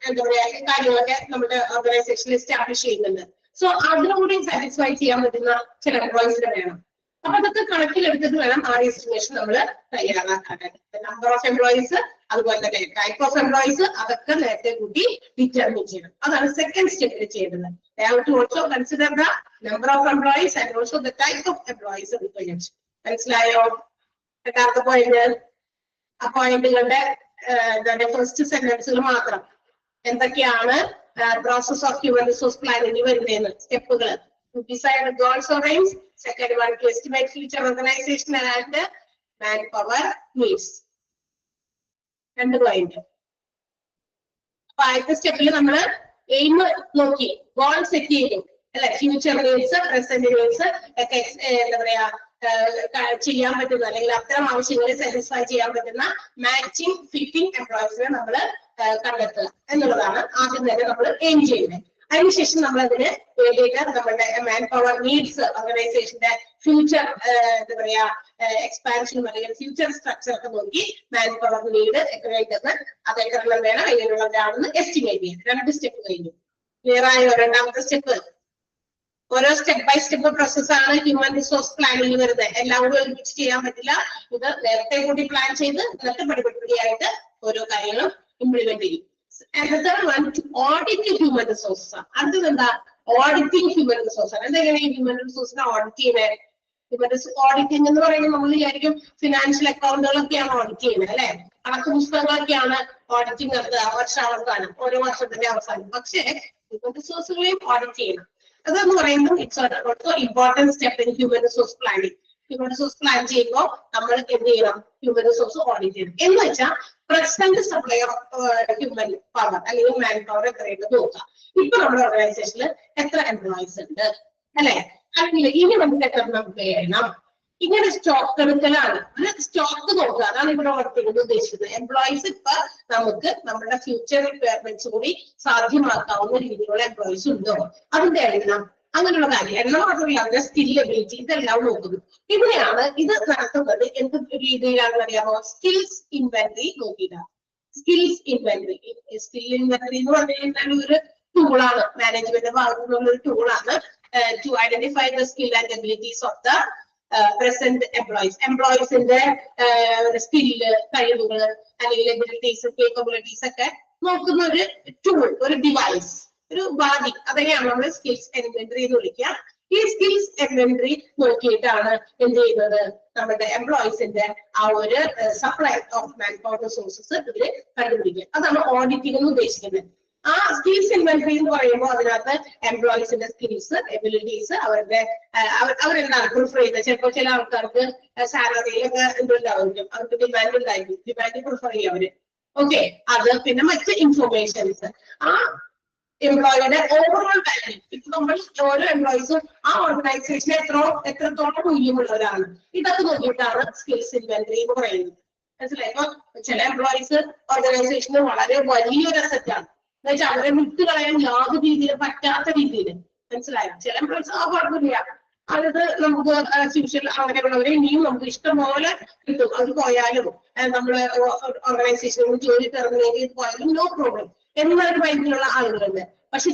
എന്താ പറയാ കാര്യങ്ങളൊക്കെ നമ്മുടെ ഓർഗനൈസേഷനിൽ എസ്റ്റാബ്ലിഷ് ചെയ്യുന്നുണ്ട്. സോ അതിനുകൂടി സാറ്റിസ്ഫൈ ചെയ്യാൻ പറ്റുന്ന ചില എംപ്ലോയീസിനെ വേണം. അപ്പൊ അതൊക്കെ കണക്കിലെടുത്തിട്ട് വേണം ആ എസ്റ്റിമേഷൻ നമ്മൾ തയ്യാറാക്കാനായിട്ട്. നമ്പർ ഓഫ് എംപ്ലോയീസ്, അതുപോലെ തന്നെ ടൈപ്പ് ഓഫ് എംപ്ലോയീസ്, അതൊക്കെ നേരത്തെ കൂട്ടി ഡിറ്റർമിൻ ചെയ്യണം. അതാണ് സെക്കൻഡ് സ്റ്റെപ്പിൽ ചെയ്യേണ്ടത്. They have to also consider the number of employees and also the type of employees required. മനസ്സിലായോ? രണ്ടാമത്തെ പോയിന്റ്, ആ പോയിന്റുകളുടെ ഫസ്റ്റ് സെന്റൻസുകൾ മാത്രം എന്തൊക്കെയാണ് process of human resource planning വരുന്നതെന്ന് സ്റ്റെപ്പുകൾ. To decide the goals or aims. Second one, to estimate future organizational and manpower needs. രണ്ട് പോയിന്റ്. അപ്പൊ ആദ്യത്തെ സ്റ്റെപ്പിൽ നമ്മൾ എയിം നോക്കി, ഗോൾ സെറ്റ് ചെയ്തു അല്ലെ, ഫ്യൂച്ചർ നീഡ്സ് പ്രസന്റ് നീഡ്സ് ഒക്കെ എന്താ പറയാ ചെയ്യാൻ പറ്റുന്ന അല്ലെങ്കിൽ അത്തരം ആവശ്യങ്ങളെ സാറ്റിസ്ഫൈ ചെയ്യാൻ പറ്റുന്ന മാച്ചിങ് ഫിറ്റിംഗ് എംപ്ലോയീസിനെ നമ്മൾ കണ്ടെത്തുക എന്നുള്ളതാണ് ആദ്യം തന്നെ നമ്മൾ എയിം ചെയ്യുന്നത്. അതിനുശേഷം നമ്മൾ അതിന് വേണ്ടിയിട്ട് നമ്മുടെ മാൻ പവർ നീഡ്സ്, ഓർഗനൈസേഷന്റെ ഫ്യൂച്ചർ എന്താ പറയാ എക്സ്പാൻഷനും അല്ലെങ്കിൽ ഫ്യൂച്ചർ സ്ട്രക്ചർ ഒക്കെ നോക്കി മാൻ പവർ നീഡ് എത്രയായിട്ടെന്ന് അതെല്ലാം വേണം എങ്ങനെയുള്ളവരാണെന്ന് എസ്റ്റിമേറ്റ് ചെയ്യാം. രണ്ട് സ്റ്റെപ്പ് കഴിഞ്ഞു. ക്ലിയർ ആയോ? രണ്ടാമത്തെ സ്റ്റെപ്പ് ഓരോ സ്റ്റെപ്പ് ബൈ സ്റ്റെപ്പ് പ്രോസസ്സാണ് ഹ്യൂമൻ റിസോഴ്സ് പ്ലാനിങ് വരുന്നത്. എല്ലാം കൂടി ഒരുമിച്ച് ചെയ്യാൻ പറ്റില്ല. ഇത് നേരത്തെ കൂടി പ്ലാൻ ചെയ്ത് എന്നിട്ട് പടിപടിയായിട്ട് ഓരോ കാര്യങ്ങളും ഇംപ്ലിമെന്റ് ചെയ്യും. And the third one, to audit human resources. അടുത്തത് എന്താ? ഓഡിറ്റിംഗ് ഹ്യൂമൻ റിസോഴ്സ് ആണ്. എന്തെങ്ങനെ ഹ്യൂമൻ റിസോഴ്സിനെ ഓഡിറ്റ് ചെയ്യുന്നത്? ഹ്യൂമൻ ഓഡിറ്റിംഗ് എന്ന് പറയുമ്പോൾ നമ്മൾ വിചാരിക്കും ഫിനാൻഷ്യൽ അക്കൗണ്ടുകളൊക്കെയാണ് ഓഡിറ്റ് ചെയ്യുന്നത് അല്ലെ, കണക്ക് പുസ്തകങ്ങളൊക്കെയാണ് ഓഡിറ്റിംഗ് നടത്തുക വർഷാവസാനം, ഓരോ വർഷത്തിന്റെ അവസാനം. പക്ഷേ ഹ്യൂമൻ റിസോഴ്സുകളെയും ഓഡിറ്റ് ചെയ്യണം. അതെന്ന് പറയുമ്പോൾ it's also important step in human resource planning. Human resource plan ചെയ്യുമ്പോൾ നമ്മൾ എന്ത് ചെയ്യണം? ഹ്യൂമൻ റിസോഴ്സ് ഓഡിറ്റ് ചെയ്യണം. എന്ന് വെച്ചാൽ present supply of human power അല്ലെങ്കിൽ മാൻ പവർ എത്രയുണ്ട് നോക്കാം. ഇപ്പൊ നമ്മുടെ ഓർഗനൈസേഷനിൽ എത്ര എംപ്ലോയീസ് ഉണ്ട് അല്ലെ, അല്ലെങ്കിൽ ഇനി നമുക്ക് എത്ര നമുക്ക് ചെയ്യണം. ഇങ്ങനെ സ്റ്റോക്ക് എടുക്കലാണ്. സ്റ്റോക്ക് നോക്കുക, അതാണ് ഇവിടെ ഓർത്തിക്കുന്നത് ഉദ്ദേശിക്കുന്നത്. എംപ്ലോയീസ് ഇപ്പൊ നമുക്ക് നമ്മുടെ ഫ്യൂച്ചർ റിക്വയർമെന്റ്സ് കൂടി സാധ്യമാക്കാവുന്ന രീതിയിലുള്ള എംപ്ലോയീസ് ഉണ്ടോ, അതിന്റെ എണ്ണം, അങ്ങനെയുള്ള കാര്യം. എണ്ണം മാത്രമല്ല അതിന്റെ സ്കിൽ എബിലിറ്റി ഇതെല്ലാം നോക്കുന്നു. ഇവിടെയാണ് ഇത് നടത്തുന്നത്. എന്ത് രീതിയിലാണെന്ന് അറിയാമോ? സ്കിൽസ് ഇൻവെന്ററി നോക്കിയിട്ടാണ്. Skills inventory. സ്കിൽ ഇൻവെന്ററി എന്ന് പറഞ്ഞു കഴിഞ്ഞാൽ ഒരു ടൂളാണ്, മാനേജ്മെന്റ് ഭാഗത്തു നിന്നുള്ള ഒരു ടൂളാണ് to identify the skill and abilities of the present employees. എംപ്ലോയീസിന്റെ സ്കില്ല്, കഴിവുകൾ അല്ലെങ്കിൽ എബിലിറ്റീസ്, കേപ്പബിലിറ്റീസ് ഒക്കെ നോക്കുന്ന ഒരു ടൂൾ, ഒരു ഡിവൈസ്, ഒരു ഉപാധി. അതെയാണ് നമ്മൾ സ്കിൽസ് ഇൻവെന്ററി എന്ന് വിളിക്കുക. ഈ സ്കിൽസ് ഇൻവെന്ററി നോക്കിയിട്ടാണ് എന്ത് ചെയ്യുന്നത്? നമ്മുടെ എംപ്ലോയീസിന്റെ ആ ഒരു supply of man power resources ഇതിൽ കണ്ടുപിടിക്കുക. അതാണ് ഓഡിറ്റിംഗ് എന്ന് ഉദ്ദേശിക്കുന്നത്. ആ സ്കിൽസ് ഇൻവെന്ററി എന്ന് പറയുമ്പോൾ അതിനകത്ത് എംപ്ലോയീസിന്റെ സ്കിൽസ്, എബിലിറ്റീസ്, അവരെന്താണ് പ്രിഫർ ചെയ്യുന്നത്. ചിലപ്പോൾ ചില ആൾക്കാർക്ക് സാലറിയിലൊക്കെ എന്തുണ്ടാവും, അവർക്ക് ഡിമാൻഡ് ഉണ്ടായിരിക്കും, ഡിമാൻഡ് പ്രിഫർ ചെയ്യും അവര്. ഓക്കെ, അത് പിന്നെ മറ്റ് ഇൻഫോർമേഷൻസ്, ആ എംപ്ലോയിയുടെ ഓവറോൾ വാല്യൂ. ഇപ്പൊ നമ്മൾ ഓരോ എംപ്ലോയീസും ആ ഓർഗനൈസേഷനെ എത്രത്തോളം മൂല്യമുള്ളവരാണ്, ഇതൊക്കെ നോക്കിയിട്ടാണ് സ്കിൽസ് ഇൻവെന്ററി എന്ന് പറയുന്നത്. മനസ്സിലായി? ഇപ്പൊ ചില എംപ്ലോയീസ് ഓർഗനൈസേഷന് വളരെ വലിയൊരു അസറ്റാണ്. എന്ന് വെച്ചാൽ അവരെ വിട്ട് കളയാൻ യാതൊരു രീതിയിലും പറ്റാത്ത രീതിയിൽ. മനസ്സിലായോ? ചില എംപ്ലോയീസ് ആ കുഴപ്പമില്ല, അത് നമുക്ക് ഫ്യൂച്ചറിൽ അങ്ങനെയുള്ളവരെ ഇനിയും നമുക്ക് ഇഷ്ടം പോലെ കിട്ടും. അത് പോയാലും നമ്മള് ഓർഗനൈസേഷനിൽ ജോലി തിറങ്ങി പോയാലും നോ പ്രോബ്ലം എന്നൊരു മൈൻഡിലുള്ള ആളുകളുണ്ട്. പക്ഷെ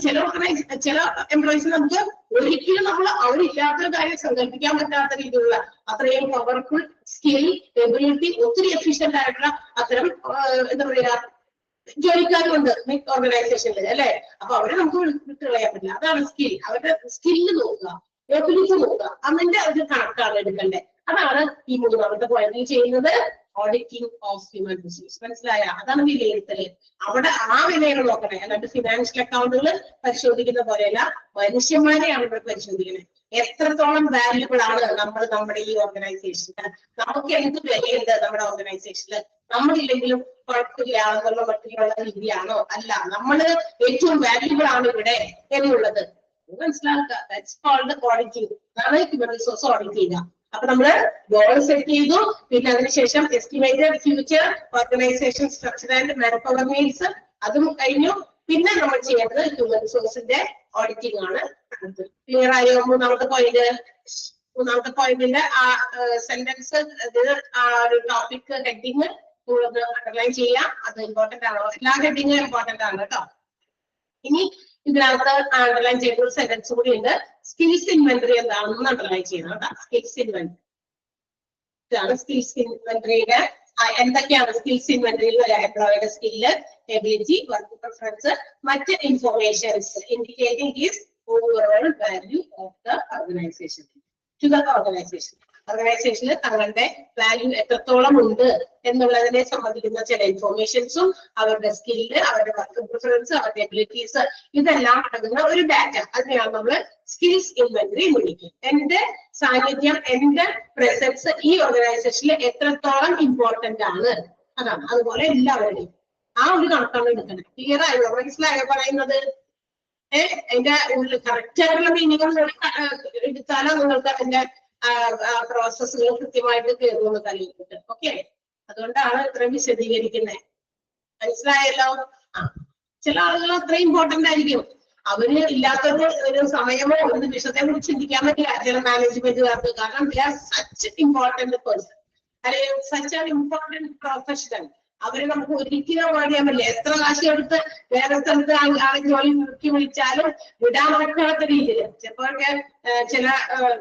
ചില എംപ്ലോയീസ് നമുക്ക് ഒരിക്കലും നമ്മൾ അവരില്ലാത്തൊരു കാര്യം സങ്കല്പിക്കാൻ പറ്റാത്ത രീതിയിലുള്ള അത്രയും പവർഫുൾ സ്കിൽ, എബിലിറ്റി, ഒത്തിരി എഫിഷ്യന്റ് ആയിട്ടുള്ള അത്തരം എന്താ പറയാ ജോലിക്കാരുണ്ട് ഓർഗനൈസേഷനിൽ അല്ലെ. അപ്പൊ അവരെ നമുക്ക് വിട്ടുകളയാൻ പറ്റില്ല. അതാണ് സ്കിൽ. അവരുടെ സ്കില്ല് നോക്കുക, എബിലിറ്റി നോക്കുക, അതിന്റെ ഒരു കണക്കാണ് എടുക്കണ്ടേ. അതാണ് ഈ മൂന്നാമത്തെ പോയിന്റിൽ ചെയ്യുന്നത്, ഓഡിറ്റിംഗ് ഓഫ് ഹ്യൂമൻ റിസോഴ്സ്. മനസ്സിലായ? അതാണ് വിലയിരുത്തല്. അവിടെ ആ വിലകൾ നോക്കണേ, അല്ലാണ്ട് ഫിനാൻഷ്യൽ അക്കൗണ്ടുകൾ പരിശോധിക്കുന്ന പോലെയല്ല, മനുഷ്യന്മാരെയാണ് ഇവിടെ പരിശോധിക്കുന്നത്. എത്രത്തോളം വാല്യുബിൾ ആണ് നമ്മൾ നമ്മുടെ ഈ ഓർഗനൈസേഷന്, നമുക്ക് എന്ത് വിലയുണ്ട് നമ്മുടെ ഓർഗനൈസേഷനിൽ, നമ്മളില്ലെങ്കിലും കുഴപ്പമില്ല എന്നുള്ള മറ്റുള്ള രീതിയാണോ, അല്ല നമ്മള് ഏറ്റവും വാല്യുബിൾ ആണ് ഇവിടെ എന്നുള്ളത് മനസ്സിലാക്കുക. That's called auditing. അതാണ് ഹ്യൂമൻ റിസോഴ്സ് ഓഡിറ്റ് ചെയ്യുക. അപ്പൊ നമ്മള് ഗോൾ സെറ്റ് ചെയ്തു, പിന്നെ അതിനുശേഷം estimated future organisation structure and manpower needs, അതും കഴിഞ്ഞു. പിന്നെ നമ്മൾ ചെയ്യേണ്ടത് ഹ്യൂമൻ റിസോഴ്സിന്റെ ഓഡിറ്റിംഗ് ആണ്. ക്ലിയർ ആയോ? മൂന്നാമത്തെ പോയിന്റിന്റെ ആ സെന്റൻസ്, ആ ഒരു ടോപ്പിക് ഹെഡിങ് അണ്ടർലൈൻ ചെയ്യാം. അത് ഇമ്പോർട്ടന്റ് ആണോ? എല്ലാ ഹെഡിങ്ങും ഇമ്പോർട്ടന്റ് ആണ് കേട്ടോ. ഇനി ഇതിനകത്ത് അണ്ടർലൈൻ ചെയ്ത ഒരു സെന്റൻസ് കൂടി ഉണ്ട്. സ്കിൽസ് ഇൻവെന്ററി എന്താണെന്ന് അണ്ടർലൈൻ ചെയ്യണം കേട്ടോ. സ്കിൽസ് ഇൻവെന്ററി ഇതാണ് സ്കിൽസ് ഇൻവെന്ററിയുടെ എന്തൊക്കെയാണ് സ്കിൽസ് ഇൻവെന്ററിയിൽ എംപ്ലോയിയുടെ സ്കില്ല്, എബിലിറ്റി, വർക്ക് പ്രിഫറൻസ്, മറ്റ് informations indicating his overall value of the organisation to the organisation. ഓർഗനൈസേഷനിൽ തങ്ങളുടെ വാല്യൂ എത്രത്തോളം ഉണ്ട് എന്നുള്ളതിനെ സംബന്ധിക്കുന്ന ചില ഇൻഫോർമേഷൻസും അവരുടെ സ്കില്ല്, അവരുടെ വർക്ക് പ്രിഫറൻസ്, അവരുടെ എബിലിറ്റീസ് ഇതെല്ലാം അടങ്ങുന്ന ഒരു ഡാറ്റ. അതിനെയാണ് നമ്മൾ സ്കിൽസ് ഇൻവെന്ററി എന്ന് വിളിക്കും. എന്റെ സാന്നിധ്യം, എന്റെ പ്രസൻസ് ഈ ഓർഗനൈസേഷനിൽ എത്രത്തോളം ഇമ്പോർട്ടന്റ് ആണ് അതാണ്. അതുപോലെ എല്ലാവരുടെയും ആ ഒരു കണക്കാണ് എടുക്കുന്നത്. ക്ലിയർ ആയോ? മനസ്സിലായോ പറയുന്നത്? എന്റെ കറക്റ്റ് ആയിട്ടുള്ള മീനിങ് എടുത്താലോ നിങ്ങൾക്ക് അതിന്റെ പ്രോസസ്സുകൾ കൃത്യമായിട്ട് കയറുമെന്ന് തലയിട്ടുണ്ട്. ഓക്കെ, അതുകൊണ്ടാണ് ഇത്രയും വിശദീകരിക്കുന്നത്. മനസ്സിലായല്ലോ? ചില ആളുകൾ അത്ര ഇമ്പോർട്ടന്റ് ആയിരിക്കും. അവര് ഇല്ലാത്തൊരു ഒരു സമയമോ ഒരു നിമിഷത്തെ കുറിച്ച് ചിന്തിക്കാൻ പറ്റില്ല ചില മാനേജ്മെന്റുകാർക്ക്. കാരണം they are such important person അല്ലെങ്കിൽ സച്ച് ആൻ ഇമ്പോർട്ടന്റ് പ്രൊഫഷണൽ. അവര് നമുക്ക് ഒരിക്കലും അവോയ്ഡ് ചെയ്യാൻ പറ്റില്ല. എത്ര കാശ് എടുത്ത് വേറെ സ്ഥലത്ത് ആളെ ജോലി നോക്കി വിളിച്ചാലും വിടാൻ പറ്റാത്ത രീതിയിൽ ചിലപ്പോഴൊക്കെ ചില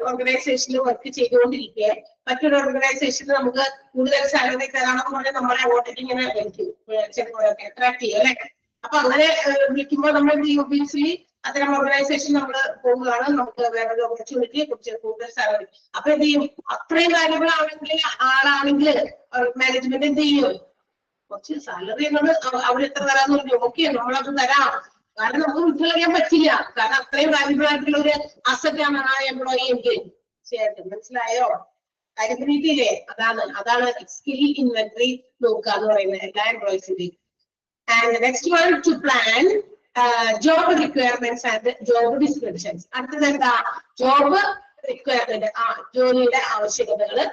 ഓർഗനൈസേഷനിൽ വർക്ക് ചെയ്തുകൊണ്ടിരിക്കെ മറ്റൊരു ഓർഗനൈസേഷനിൽ നമുക്ക് കൂടുതൽ സാലറി തരാമെന്ന് പറഞ്ഞാൽ നമ്മളെ അങ്ങോട്ടേക്ക് ഇങ്ങനെ വിളിക്കും, ചിലപ്പോഴൊക്കെ അട്രാക്ട് ചെയ്യും അല്ലെ. അപ്പൊ അങ്ങനെ വിളിക്കുമ്പോൾ നമ്മൾ ഒബിയസ്ലി അത്തരം ഓർഗനൈസേഷൻ നമ്മൾ പോകുകയാണ്, നമുക്ക് വേറൊരു ഓപ്പർച്യൂണിറ്റിയെ കുറിച്ച് കൂടുതൽ സാലറി. അപ്പൊ എന്ത് ചെയ്യും? അത്രയും വാല്യുബിൾ ആണെങ്കിൽ ആളാണെങ്കിൽ മാനേജ്മെന്റ് എന്ത് ചെയ്യും? കുറച്ച് സാലറി എന്നത് അവർ എത്ര തരാന്ന് പറഞ്ഞു. ഓക്കെ, നമ്മളത് തരാം. കാരണം നമുക്ക് വിട്ടുകളയാൻ പറ്റില്ല. കാരണം അത്രയും വാല്യുബിൾ ആയിട്ടുള്ള ഒരു അസറ്റ് ആണ് ആ എംപ്ലോയി എങ്കിൽ. ശരിയായിട്ടും മനസ്സിലായോ? കാര്യം കിട്ടിയില്ലേ? അതാണ് സ്കിൽ ഇൻവെന്ററി നോക്കുക എന്ന് പറയുന്നത് എല്ലാ എംപ്ലോയീസിന്റെയും. And next one to plan job requirements and job descriptions. അടുത്തത് എന്താ? ജോബ് റിക്വയർമെന്റ്, ജോലിയുടെ ആവശ്യകതകള്,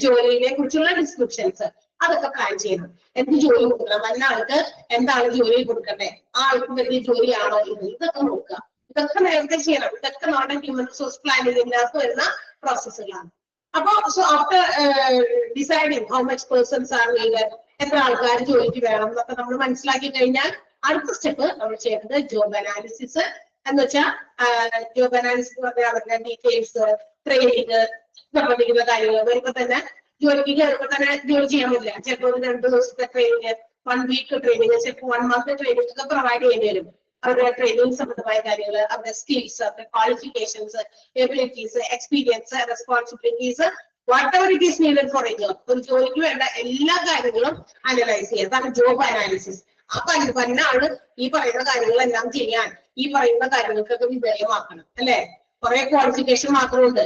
ജോലിയെ കുറിച്ചുള്ള ഡിസ്ക്രിപ്ഷൻസ് അതൊക്കെ പ്ലാൻ ചെയ്യണം. എന്ത് ജോലി കൊടുക്കണം, വല്ല ആൾക്ക് എന്താണ് ജോലി കൊടുക്കണ്ടേ, ആ ആൾക്ക് വലിയ ജോലിയാണോ ഇതൊക്കെ നോക്കുക. ഇതൊക്കെ നേരത്തെ ചെയ്യണം. ഇതൊക്കെ നമ്മുടെ ഹ്യൂമൻ റിസോഴ്സ് പ്ലാനിങ്ങിനകത്ത് വരുന്ന പ്രോസസ്സുകളാണ്. അപ്പൊ so after deciding how much persons are needed, എത്ര ആൾക്കാർ ജോലിക്ക് വേണം എന്നൊക്കെ നമ്മൾ മനസ്സിലാക്കി കഴിഞ്ഞാൽ അടുത്ത സ്റ്റെപ്പ് നമ്മൾ ചെയ്യുന്നത് ജോബ് അനാലിസിസ് എന്ന് വെച്ചാൽ ജോബ് അനാലിസിസ് എന്ന് പറഞ്ഞാൽ അവരുടെ ഡീറ്റെയിൽസ്, ട്രെയിനിങ് സംബന്ധിക്കുന്ന കാര്യങ്ങൾ. വരുമ്പോ തന്നെ ജോലിക്ക് കയറുമ്പോ തന്നെ ജോലി ചെയ്യാൻ പറ്റില്ല. ചിലപ്പോൾ 2 ദിവസത്തെ ട്രെയിനിങ്, 1 വീക്ക് ട്രെയിനിങ്, ചിലപ്പോൾ 1 മന്ത് ട്രെയിനിങ് ഒക്കെ പ്രൊവൈഡ് ചെയ്യേണ്ടി വരും. അവരുടെ ട്രെയിനിങ് സംബന്ധമായ കാര്യങ്ങൾ, അവരുടെ സ്കിൽസ്, അവരുടെ qualifications, abilities, experience, responsibilities, what ever it is needed for A job. ഒരു ജോലിക്ക് വേണ്ട എല്ലാ കാര്യങ്ങളും അനലൈസ് ചെയ്യുക. അതാണ് ജോബ് അനാലിസിസ്. അപ്പൊ വരുന്ന ആള് ഈ പറയുന്ന കാര്യങ്ങളെല്ലാം ചെയ്യാൻ ഈ പറയുന്ന കാര്യങ്ങൾക്കൊക്കെ വിധേയമാക്കണം അല്ലെ. കുറെ ക്വാളിഫിക്കേഷൻ മാത്രമുണ്ട്,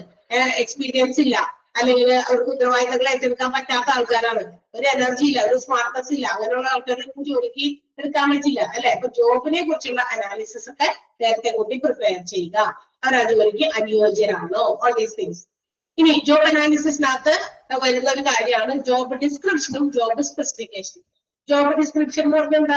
എക്സ്പീരിയൻസ് ഇല്ല, അല്ലെങ്കിൽ അവർക്ക് ഉത്തരവാദിത്തങ്ങൾ ഏറ്റെടുക്കാൻ പറ്റാത്ത ആൾക്കാരാണ്, ഒരു എനർജി ഇല്ല, ഒരു സ്മാർട്ട്നെസ് ഇല്ല, അങ്ങനെയുള്ള ആൾക്കാർക്ക് ജോലിക്ക് എടുക്കാൻ പറ്റില്ല അല്ലെ. അപ്പൊ ജോബിനെ കുറിച്ചുള്ള അനാലിസിസ് ഒക്കെ നേരത്തെ കൂട്ടി പ്രിപ്പയർ ചെയ്യുക. അവർ ആ ജോലിക്ക് അനുയോജ്യരാണോ, ഓൾ ദീസ് തിങ്സ്. ഇനി ജോബ് അനാലിസിസിനകത്ത് വരുന്ന ഒരു കാര്യമാണ് ജോബ് ഡിസ്ക്രിപ്ഷനും ജോബ് സ്പെസിഫിക്കേഷനും. ജോബ് ഡിസ്ക്രിപ്ഷൻ എന്ന് പറഞ്ഞാൽ എന്താ?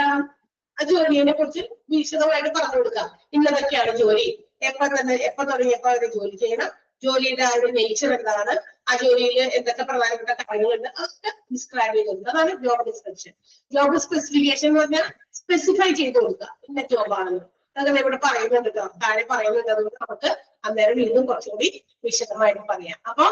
ആ ജോലിയെ കുറിച്ച് വിശദമായിട്ട് പറഞ്ഞു കൊടുക്കാം. ഇന്നതൊക്കെയാണ് ജോലി, എപ്പോ തുടങ്ങിയപ്പോ അവര് ജോലി ചെയ്യണം, ജോലിയുടെ ആ ഒരു നേച്ചർ എന്താണ്, ആ ജോലിയിൽ എന്തൊക്കെ പ്രധാനപ്പെട്ട കാര്യങ്ങളുണ്ട്, അതൊക്കെ ഡിസ്ക്രൈബ് ചെയ്തിട്ടുണ്ട്. അതാണ് ജോബ് ഡിസ്ക്രിപ്ഷൻ. ജോബ് സ്പെസിഫിക്കേഷൻ എന്ന് പറഞ്ഞാൽ സ്പെസിഫൈ ചെയ്ത് കൊടുക്കുക, ഇന്ന ജോബാണെന്ന്. അതൊക്കെ ഇവിടെ പറയുന്നുണ്ട് കേട്ടോ, താഴെ പറയുന്നുണ്ട്. അതുകൊണ്ട് നമുക്ക് അന്നേരം വീണ്ടും കുറച്ചുകൂടി വിശദമായിട്ട് പറയാം. അപ്പൊ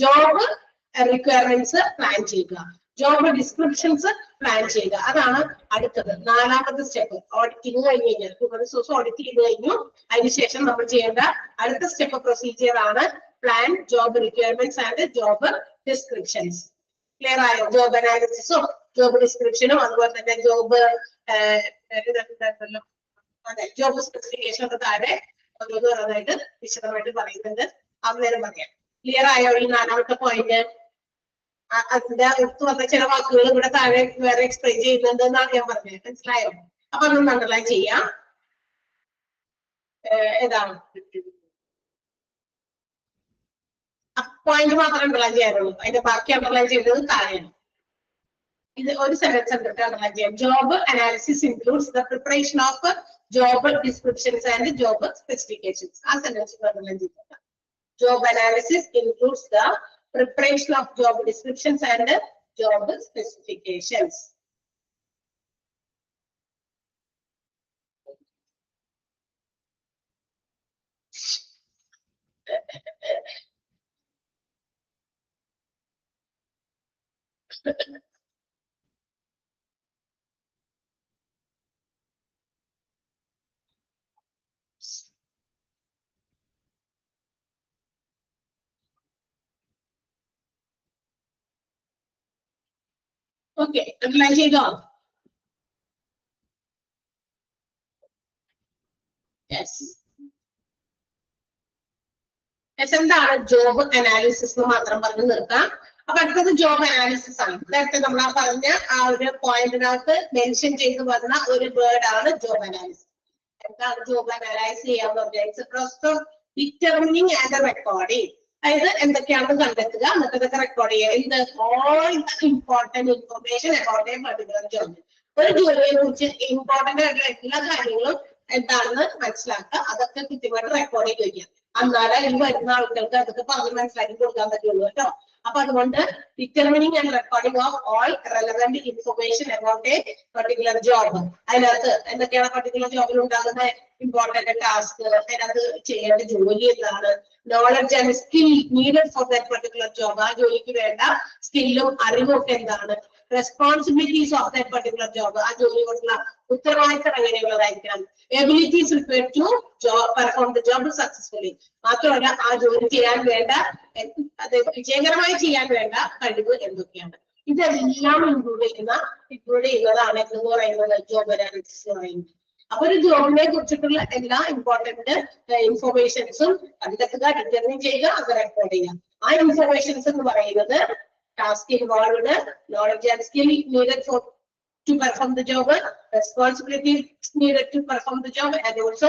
ജോബ് റിക്വയർമെന്റ്സ് പ്ലാൻ ചെയ്യുക, ജോബ് ഡിസ്ക്രിപ്ഷൻസ് പ്ലാൻ ചെയ്യുക. അതാണ് അടുത്തത് 4ാമത്തെ സ്റ്റെപ്പ്. ഓഡിറ്റിംഗ് കഴിഞ്ഞ് കഴിഞ്ഞാൽ ഹ്യൂമൻ റിസോഴ്സ് ഓഡിറ്റ് ചെയ്ത് കഴിഞ്ഞു. അതിനുശേഷം നമ്മൾ ചെയ്യേണ്ട അടുത്ത സ്റ്റെപ്പ് പ്രൊസീജിയർ ആണ് plan job requirements and job descriptions. Clear ആയോ? ജോബ് അനാലിസിസും ജോബ് ഡിസ്ക്രിപ്ഷനും അതുപോലെ തന്നെ ജോബ് അതെ ജോബ് സ്പെസിഫിക്കേഷൻ ഒക്കെ താഴെ ഓരോന്നായിട്ട് വിശദമായിട്ട് പറയുന്നുണ്ട്. അന്നേരം പറയാം. ക്ലിയർ ആയോ ഈ 4ാമത്തെ പോയിന്റ്? അതിന്റെ അടുത്ത് വന്ന ചില വാക്കുകൾ ഇവിടെ താഴെ വേറെ എക്സ്പ്ലെയിൻ ചെയ്യുന്നുണ്ട് എന്നാണ് ഞാൻ പറഞ്ഞത്. മനസ്സിലായോ? അപ്പൊ അതൊന്ന് അണ്ടർലൈൻ ചെയ്യാം. ഏതാണ് പോയിന്റ് മാത്രം അണ്ടർലൈൻ ചെയ്യാറുള്ളൂ, അതിന്റെ ബാക്കി അണ്ടർലൈൻ ചെയ്തത് താഴെയാണ്. ഇത് ഒരു സെന്റൻസ് കണ്ടിട്ട് അണ്ടർലൈൻ ചെയ്യാം. Job analysis includes the preparation of job descriptions and job specifications. ആ സെന്റൻസ് അണ്ടർലൈൻ ചെയ്തിട്ടുണ്ട്. Job analysis includes the preparation of job descriptions and job specifications. Okay, underline ചെയ്തോ? യെസ്. എന്താണ് ജോബ് അനാലിസിസ് എന്ന് മാത്രം പറഞ്ഞു നിർത്താം. അപ്പൊ അടുത്തത് ജോബ് അനാലിസിസ് ആണ്. നേരത്തെ നമ്മൾ ആ പറഞ്ഞ ആ ഒരു പോയിന്റിനകത്ത് മെൻഷൻ ചെയ്ത് വന്ന ഒരു വേർഡ് ആണ് ജോബ് അനാലിസിസ്. എന്താണ് ജോബ് അനലൈസ് ചെയ്യാന്ന് പറഞ്ഞാൽ it's A process of determining and recording. അതായത് എന്തൊക്കെയാണെന്ന് കണ്ടെത്തുക, എന്നിട്ട് ഇതൊക്കെ റെക്കോർഡ് ചെയ്യുക. All important information about A particular job. ഒരു ജോലിയെ കുറിച്ച് ഇമ്പോർട്ടന്റ് ആയിട്ടുള്ള എല്ലാ കാര്യങ്ങളും എന്താണെന്ന് മനസ്സിലാക്കുക, അതൊക്കെ കൃത്യമായിട്ട് റെക്കോർഡ് ചെയ്ത് വയ്ക്കുക. എന്നാലേ ഈ വരുന്ന ആൾക്കാർക്ക് അതൊക്കെ പറഞ്ഞ് മനസ്സിലാക്കി കൊടുക്കാൻ പറ്റുള്ളൂ കേട്ടോ. അപ്പൊ അതുകൊണ്ട് determining and recording of all relevant information about A particular job. അതിനകത്ത് എന്തൊക്കെയാണ് പർട്ടിക്കുലർ ജോബിൽ ഉണ്ടാകുന്ന ഇമ്പോർട്ടന്റ് ടാസ്ക്, അതിനകത്ത് ചെയ്യേണ്ട ജോലി എന്താണ്, knowledge and skill needed for that particular job, ആ ജോലിക്ക് വേണ്ട സ്കില്ലും അറിവും ഒക്കെ എന്താണ്, responsibilities of that particular job, ആ ജോലിയോടുള്ള ഉത്തരവാദിത്തം എങ്ങനെയുള്ളതായിരിക്കണം, abilities required to perform the job successfully, മാത്രമല്ല ആ ജോലി ചെയ്യാൻ വേണ്ട, അത് വിജയകരമായി ചെയ്യാൻ വേണ്ട കഴിവ് എന്തൊക്കെയാണ്, ഇതെല്ലാം ഇൻക്ലൂഡ് ചെയ്യുന്നതാണ് എന്ന് പറയുന്നത് ജോബ് അനാലിസിസ് എന്ന് പറയുന്നത്. അപ്പൊ ഒരു ജോബിനെ കുറിച്ചിട്ടുള്ള എല്ലാ ഇമ്പോർട്ടന്റ് ഇൻഫർമേഷൻസും കണ്ടെത്തുക, ഡിറ്റർമിൻ ചെയ്യുക, അത് റെക്കോർഡ് ചെയ്യുക. ആ ഇൻഫർമേഷൻസ് എന്ന് പറയുന്നത് task involved, knowledge and skill needed four to perform the job, responsibilities needed to perform the job, and also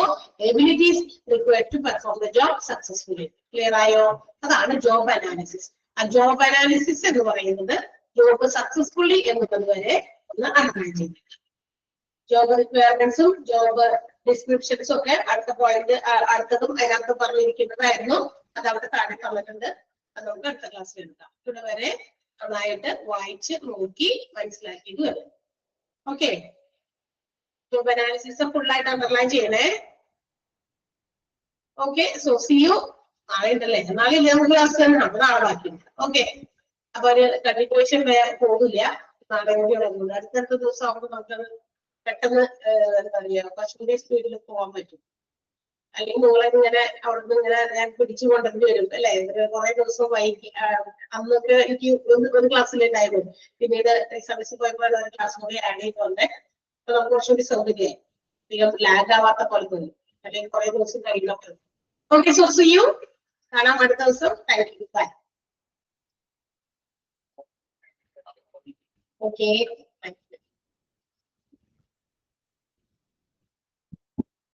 abilities required to perform the job successfully. Clear ആയോ? അതാണ് ജോബ് അനാലിസിസ്. ആ ജോബ് അനാലിസിസ് എന്ന് പറയുന്നത് ജോബ് സക്സസ്ഫുള്ളി എന്നുള്ളത് വരെ ഒന്ന് അനലൈസ് ചെയ്യും. ജോബ് റിക്വയർമെന്റ്സും ജോബ് ഡിസ്ക്രിപ്ഷൻസും ഒക്കെ അടുത്ത പോയിന്റ് അടുത്തതും അതിനകത്ത് പറഞ്ഞിരിക്കുന്നതായിരുന്നു. അത് അവിടെ താഴെ തന്നിട്ടുണ്ട്. അത് നമുക്ക് അടുത്ത ക്ലാസ്സിൽ എടുക്കാം. ഇവിടെ വരെ നന്നായിട്ട് വായിച്ച് നോക്കി മനസ്സിലാക്കിയിട്ട് വരും. ഓക്കെ, ജോബ് അനാലിസിസ് ഫുൾ ആയിട്ട് അണ്ടർലൈൻ ചെയ്യണേ. Okay, so see you. നാളെ ഉണ്ടല്ലേ, നാളെ ഇല്ല നമുക്ക് ക്ലാസ് തന്നെ, നാളെ ബാക്കിയുണ്ട്. ഓക്കെ, അപ്പൊ ഒരു കണ്ടിന്യൂഷൻ പോകില്ല, നാളെ കൂടി ഉള്ളത്. അടുത്തടുത്ത ദിവസം ആകുമ്പോൾ നമുക്കത് പെട്ടെന്ന് എന്താ പറയാ കുറച്ചുകൂടി സ്പീഡിൽ പോകാൻ പറ്റും. അല്ലെങ്കിൽ നിങ്ങളിങ്ങനെ അവിടുന്ന് ഇങ്ങനെ ഞാൻ പിടിച്ചു കൊണ്ടുവരേണ്ടി വരും അല്ലെ. കുറെ ദിവസം വൈകി അന്നൊക്കെ എനിക്ക് ഒരു ക്ലാസ്സിലുണ്ടായിരുന്നു. പിന്നീട് സർവീസിൽ പോയപ്പോൾ ഒരു ക്ലാസ് കൂടി ആഡ് ചെയ്തോണ്ട് അപ്പൊ നമുക്ക് കുറച്ചുകൂടി സൗകര്യമായി, അധികം ലാഗ് ആവാത്ത പോലെ തോന്നി. അല്ലെങ്കിൽ കുറെ ദിവസം കഴിയുമ്പോൾ. Okay, so see you. കാണാം അടുത്ത ദിവസം. Thank you. ബൈ. Okay.